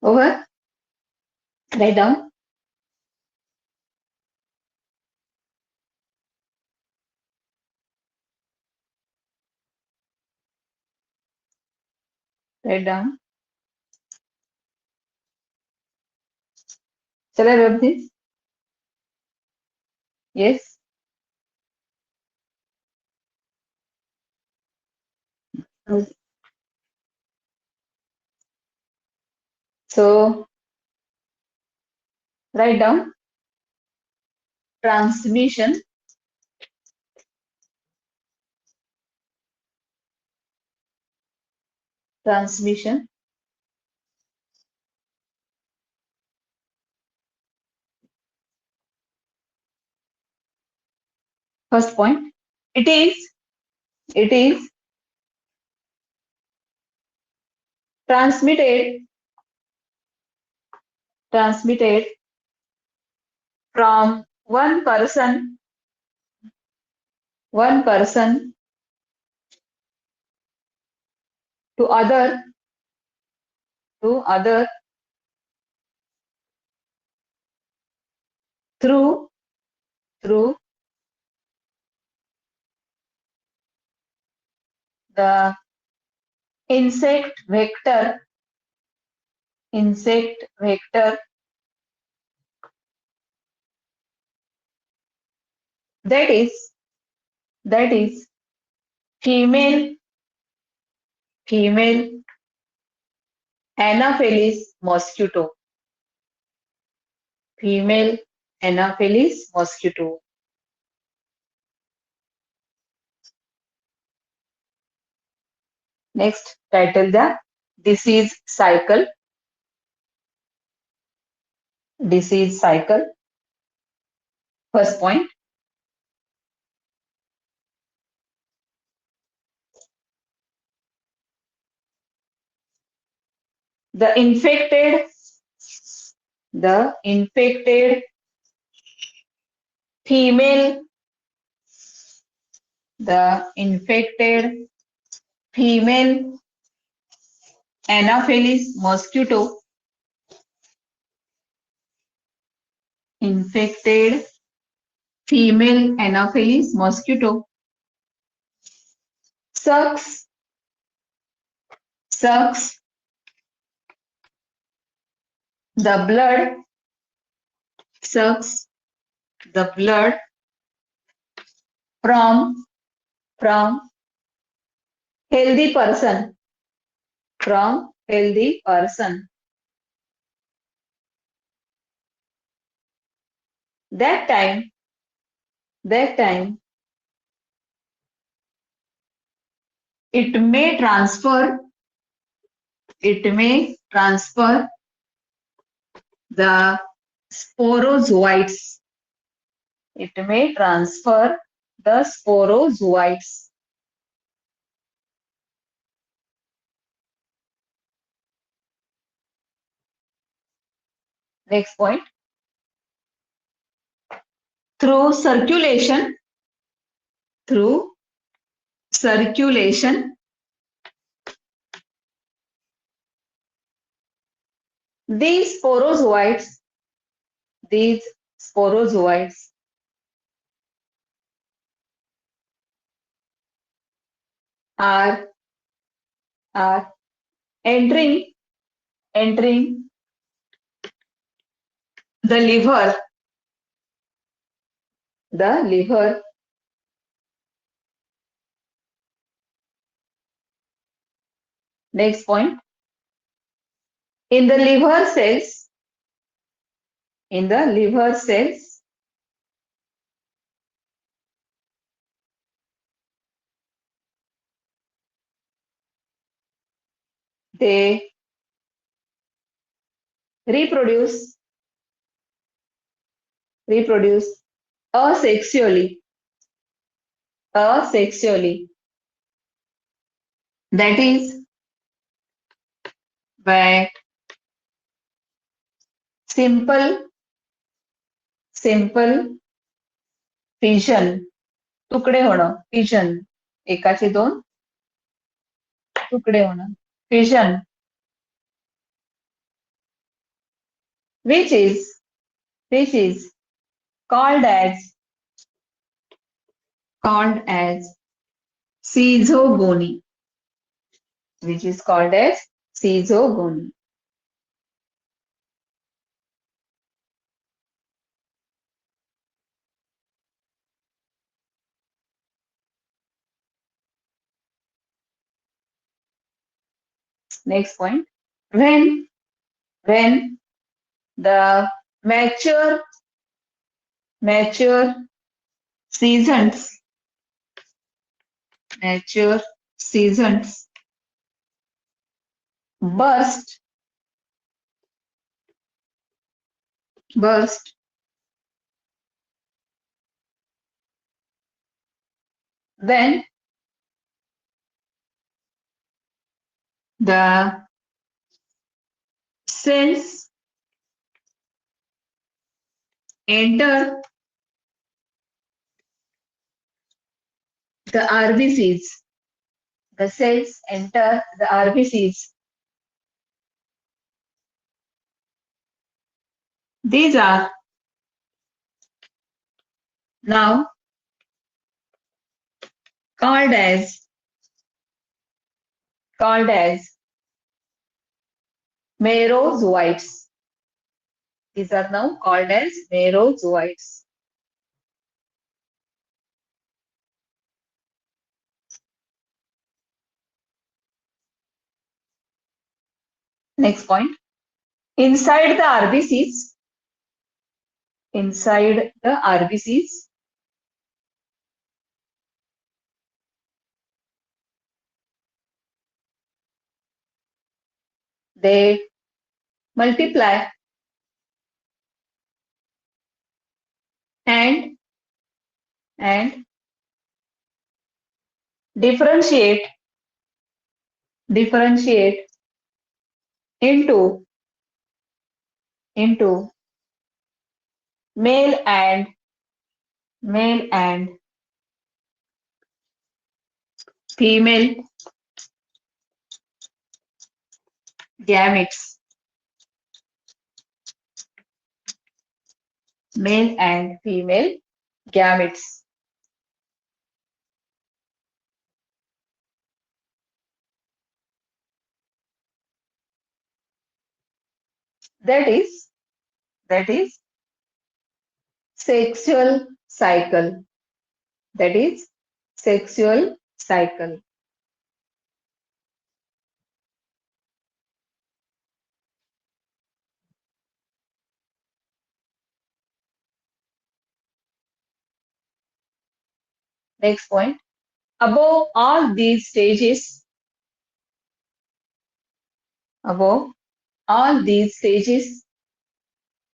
Over? Write down? Write down? Shall I rub this? Yes? So, write down transmission, transmission, first point. It is transmitted from one person to other through the insect vector that is female Anopheles mosquito. Female Anopheles mosquito. Next, title the disease cycle. Disease cycle. First point. The infected female Anopheles mosquito sucks the blood from healthy person. That time it may transfer the sporozoites. Next point. Through circulation, these sporozoites are entering the liver. Next point. In the liver cells, they reproduce asexually. That is by simple fission. तुकडे होणं, fission. एकाचे दोन तुकडे होणं, fission. Which is called as schizogony. Which is called as schizogony. Next point. When the mature seasons burst, then the cells enter the RBCs. The cells enter the RBCs. These are now called as merozoites. These are now called as merozoites. Next point. Inside the RBCs, they multiply and differentiate into male and female gametes. Male and female gametes. That is sexual cycle. Next point. Above all these stages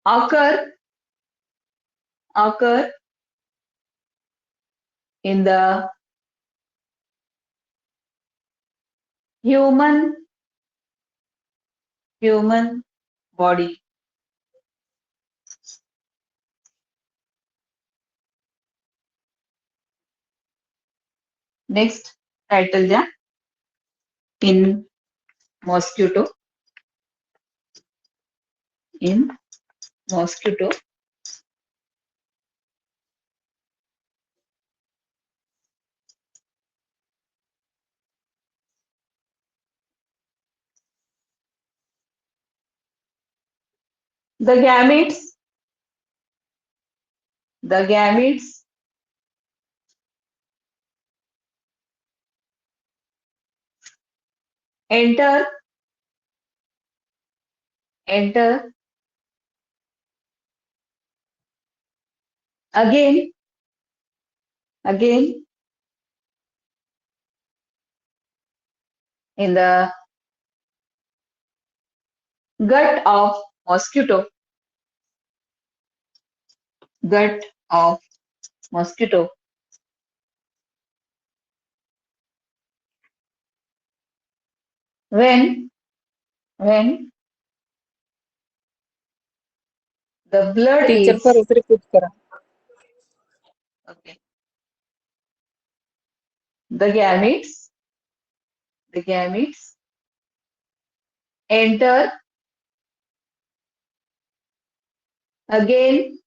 occur in the human body. Next title द्या. In mosquito. In mosquito. The gametes enter again in the gut of mosquito. Gut of mosquito. When the blood teacher is परत रिपीट करा. okay. The gametes enter again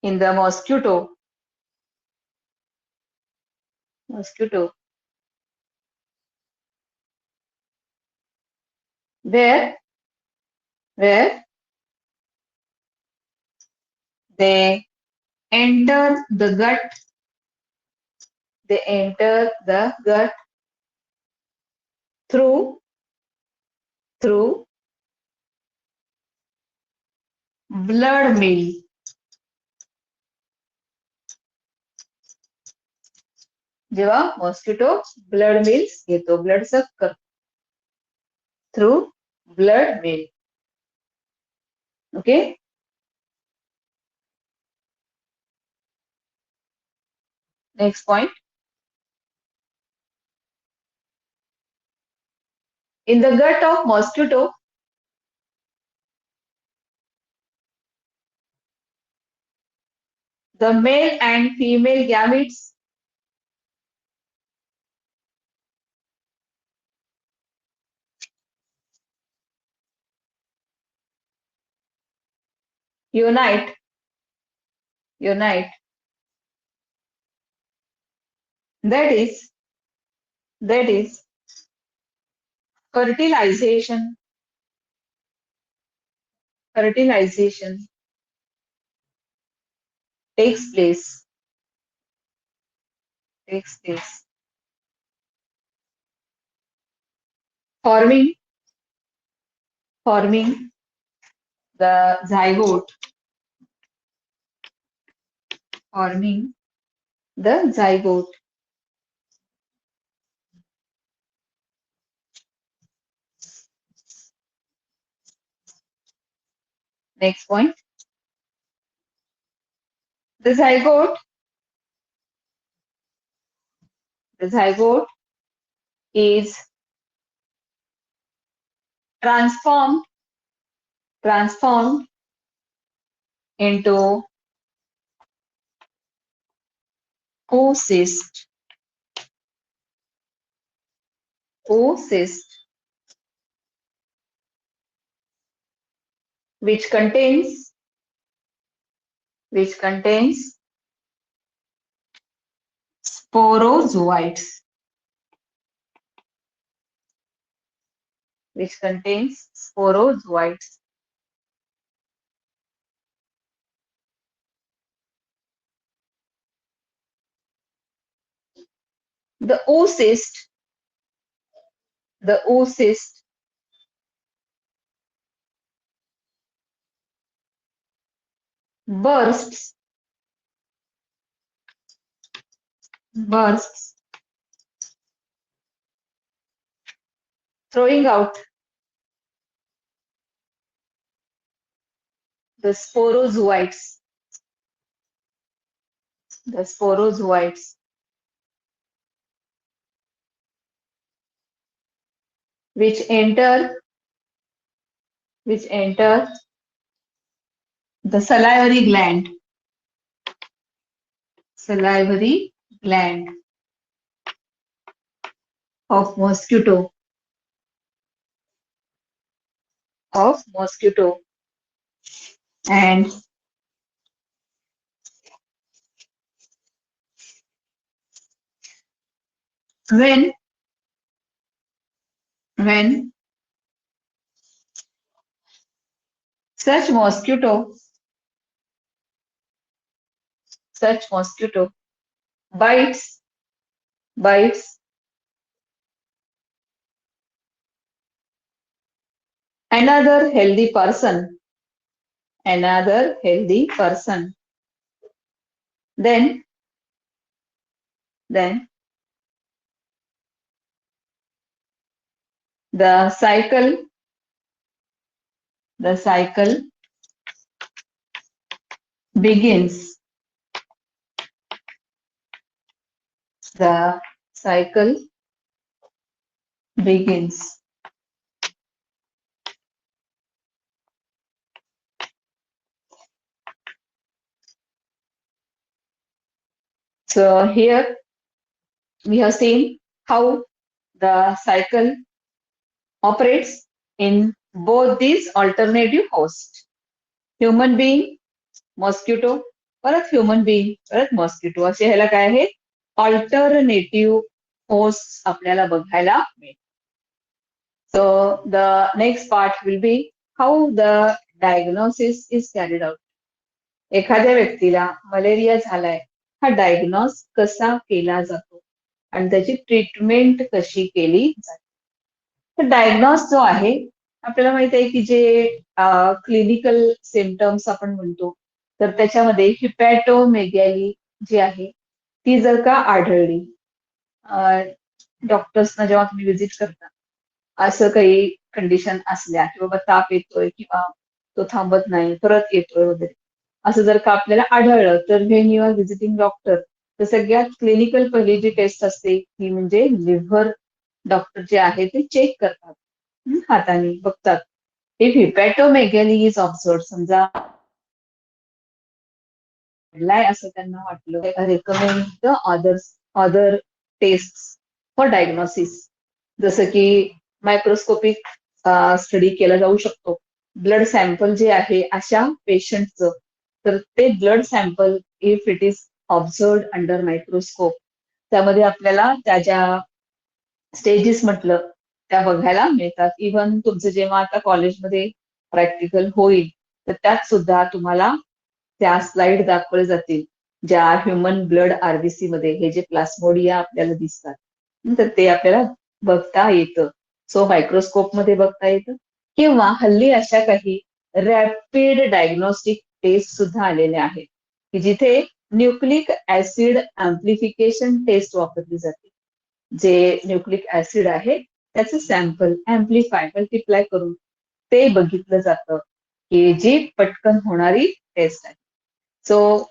in the mosquito. Where they enter the gut. They enter the gut through blood meal. जेव्हा मॉस्किटो ब्लड मिल्स घेतो, ब्लड सक करतो through blood mill. Okay. Next point. In the gut of mosquito, the male and female gametes unite. That is fertilization takes place. Forming the zygote. Next point. The zygote is transformed into oocyst, which contains sporozoites. The oocyst bursts throwing out the sporozoites, which enter the salivary gland. salivary gland of mosquito and when such mosquito bites another healthy person, then then the cycle begins. The cycle begins. So here we have seen how the cycle operates in both these alternative hosts. Human being, mosquito, परत ह्युमन बीइंग, परत मॉस्किटो, असे ह्याला काय आहे, ऑल्टरनेटिव्ह होस्ट आपल्याला बघायला मिळेल. So the next part will be how the diagnosis is carried out. एखाद्या व्यक्तीला मलेरिया झालाय हा डायग्नोस कसा केला जातो आणि त्याची ट्रीटमेंट कशी केली जाते. तर डायग्नोस जो आहे आपल्याला माहित आहे की जे क्लिनिकल सिम्पटम्स आपण म्हणतो तर त्याच्यामध्ये हिपॅटोमेगॅली जी आहे ती जर का आढळली, डॉक्टर्सना जेव्हा तुम्ही व्हिजिट करता असं काही कंडिशन असल्या की बाबा ताप येतोय किंवा तो थांबत नाही परत येतोय वगैरे असं जर का आपल्याला आढळलं तर when you are visiting doctor तर सगळ्यात क्लिनिकल पहिली जी टेस्ट असते ती म्हणजे लिव्हर डॉक्टर जे आहे ते चेक करतात, हाताने बघतात. इफ हिपॅटोमेगॅली इज ऑब्झर्व, समजा असं त्यांना वाटलं, recommend the other test for diagnosis. जसं की मायक्रोस्कोपिक स्टडी केला जाऊ शकतो. ब्लड सॅम्पल जे आहे अशा पेशंटचं तर ते blood sample if it is observe under microscope त्यामध्ये आपल्याला त्या ज्या स्टेजेस म्हटलं त्या बघायला मिळतात. इव्हन तुमचं जेव्हा आता कॉलेजमध्ये प्रॅक्टिकल होईल तर त्यात सुद्धा तुम्हाला त्या स्लाइड दाखवले जातील ज्या ह्युमन ब्लड आरबीसी मध्ये हे जे प्लास्मोडिया आपल्याला दिसतात तर ते आपल्याला बघता येतं. सो मायक्रोस्कोप मध्ये बघता येतं किंवा हल्ली अशा काही रॅपिड डायग्नोस्टिक टेस्ट सुद्धा आलेल्या आहेत की जिथे न्यूक्लिक ऍसिड अँप्लिफिकेशन टेस्ट वापरली जाते. जे न्यूक्लिक ऍसिड आहे त्याचं सॅम्पल अँप्लिफाय मल्टिप्लाय करून ते बघितलं जातं की जी पटकन होणारी टेस्ट आहे. So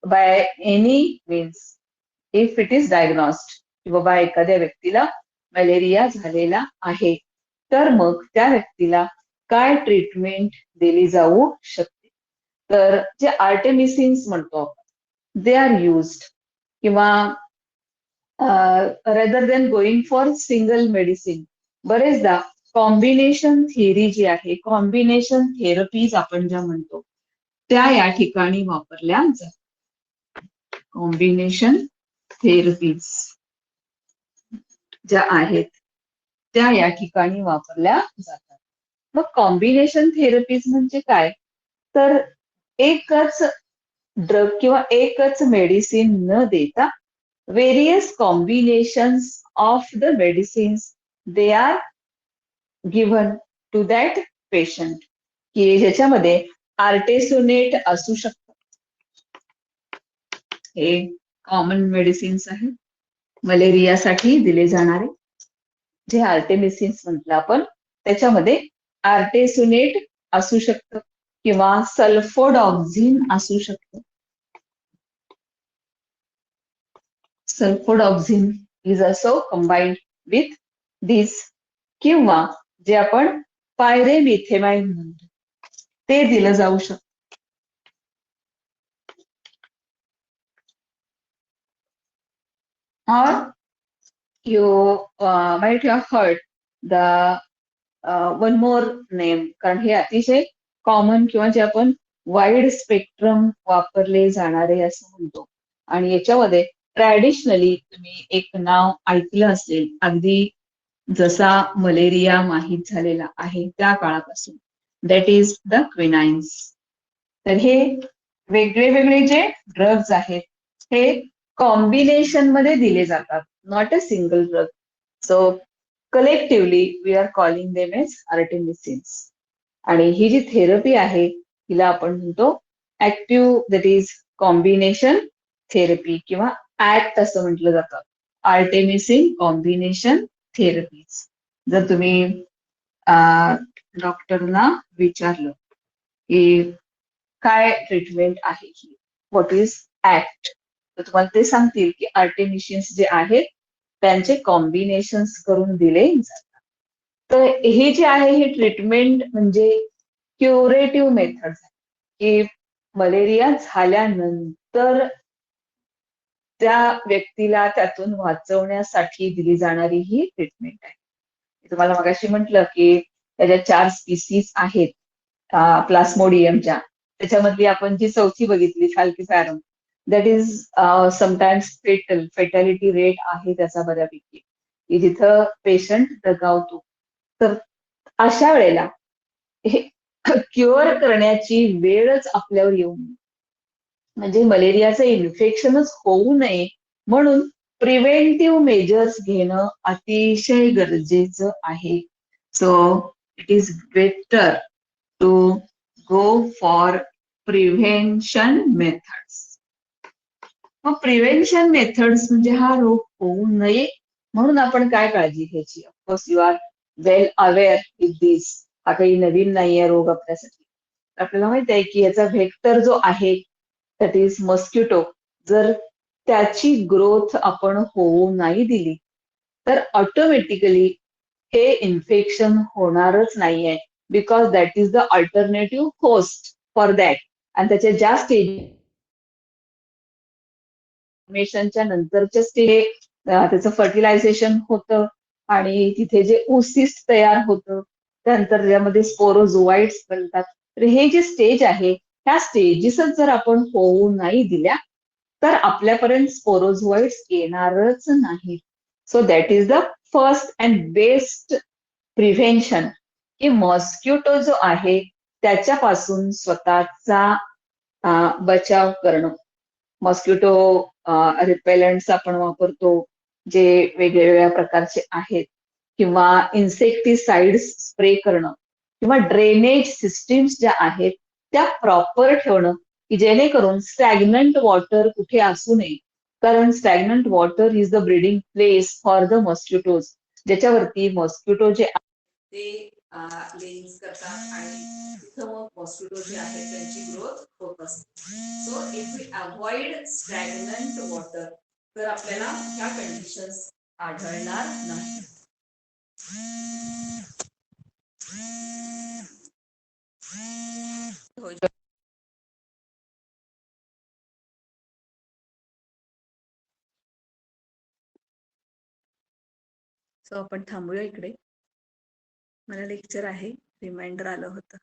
by any means if it is diagnosed की बाबा एखाद्या व्यक्तीला मलेरिया झालेला आहे तर मग त्या व्यक्तीला काय ट्रीटमेंट दिली जाऊ शकते. तर जे आर्टेमिसिन्स म्हणतो आपण दे आर युज्ड किंवा rather than going for single medicine बरेचदा कॉम्बिनेशन थिअरी जी आहे, कॉम्बिनेशन थेरपीज आपण ज्या म्हणतो त्या या ठिकाणी वापरल्या जातात. कॉम्बिनेशन थेरपीज ज्या आहेत त्या या ठिकाणी वापरल्या जातात. मग कॉम्बिनेशन थेरपीज म्हणजे काय, तर एकच ड्रग किंवा एकच मेडिसिन न देता various combinations of the medicines they are given to that patient की ज्याच्यामध्ये आर्टेसोनेट असू शकतं. हे कॉमन मेडिसिन्स आहेत मलेरियासाठी दिले जाणारे जे आर्टेमिसिन्स म्हटलं आपण त्याच्यामध्ये आर्टेसोनेट असू शकतं किंवा सल्फोडॉक्झिन असू शकतं. सल्फोडॉक्झिन is also combined with this किंवा जे आपण पायरेमिथेमाइन म्हणतो ते दिलं जाऊ शकतं. Or you might have heard the one more name, कारण हे अतिशय कॉमन किंवा जे आपण वाईड स्पेक्ट्रम वापरले जाणारे असं म्हणतो. आणि याच्यामध्ये ट्रॅडिशनली तुम्ही एक नाव ऐकलं असेल, अगदी जसा मलेरिया माहीत झालेला आहे त्या काळापासून, दॅट इज द क्विनाइन्स. तर हे वेगळे वेगळे जे ड्रग्ज आहेत हे कॉम्बिनेशन मध्ये दिले जातात, not a single drug. So collectively we are calling them as artemisinins. आणि ही जी थेरपी आहे हिला आपण म्हणतो active, that is combination therapy किंवा ऍक्ट असं म्हटलं जातं, आर्टेमिसिन कॉम्बिनेशन थेरपीज. जर तुम्ही डॉक्टरना विचारलं की काय ट्रीटमेंट आहे ही, व्हॉट इज ऍक्ट, तर तुम्हाला ते सांगतील की आर्टेमिशियन्स जे आहेत त्यांचे कॉम्बिनेशन्स करून दिले जातात. तर हे जे आहे हे ट्रीटमेंट म्हणजे क्युरेटिव्ह मेथड की मलेरिया झाल्यानंतर त्या व्यक्तीला त्यातून वाचवण्यासाठी दिली जाणारी ही ट्रीटमेंट आहे. मी तुम्हाला मगाशी म्हटलं की त्याच्या 4 स्पीसीज आहेत प्लास्मोडियमच्या. त्याच्यामधली आपण जी चौथी बघितली falciparum, that is sometimes fatal, fatality rate आहे त्याचा बऱ्यापैकी, की जिथं पेशंट दगावतो. तर अशा वेळेला हे क्युअर करण्याची वेळच आपल्यावर येऊ नये, म्हणजे मलेरियाचं इन्फेक्शनच होऊ नये म्हणून प्रिव्हेंटिव्ह मेजर्स घेणं अतिशय गरजेचं आहे. So it is better to go for prevention methods. मग प्रिव्हेन्शन मेथड्स म्हणजे हा रोग होऊ नये म्हणून आपण काय काळजी घ्यायची. Of course you are well aware with this. हा काही नवीन नाहीये रोग आपल्यासाठी. आपल्याला माहित आहे की याचा व्हेक्टर जो आहे दॅट इज मॉस्किटो. जर त्याची ग्रोथ आपण होऊ नाही दिली तर ऑटोमॅटिकली हे इन्फेक्शन होणारच नाहीये, because that is the alternative host for that. आणि त्याच्या ज्या स्टेज फॉर्मेशनच्या नंतरच्या स्टेज त्याचं फर्टिलायझेशन होतं आणि तिथे जे ओसिस्ट तयार होतं, त्यानंतर त्यामध्ये स्पोरोझोआइट्स बनतात. तर हे जे स्टेज आहे ह्या स्टेजेसच जर आपण होऊ नाही दिल्या तर आपल्यापर्यंत स्पोरोझोआइट्स येणारच नाहीत. So that is the first and best prevention, की मॉस्किटो जो आहे त्याच्यापासून स्वतःचा बचाव करणं. मॉस्किटो रिपेलंट्स आपण वापरतो जे वेगवेगळ्या प्रकारचे आहेत, किंवा इन्सेक्टिसाइड्स स्प्रे करणं, किंवा ड्रेनेज सिस्टीम्स ज्या आहेत त्या प्रॉपर ठेवणं, की जेणेकरून स्टॅग्नंट वॉटर कुठे असू नये. कारण stagnant water is the breeding place for the mosquitoes, ज्याच्यावरती मॉस्किटो जे ते लेन्स करतात आणि तिथं मग मॉस्किटो जे आहेत त्यांची ग्रोथ होत असते. So if we avoid stagnant water तर आपल्याला ह्या कंडिशन्स आढळणार नाही. सो आपण थांबूया इकडे. मला लेक्चर आहे, रिमाइंडर आलं होतं.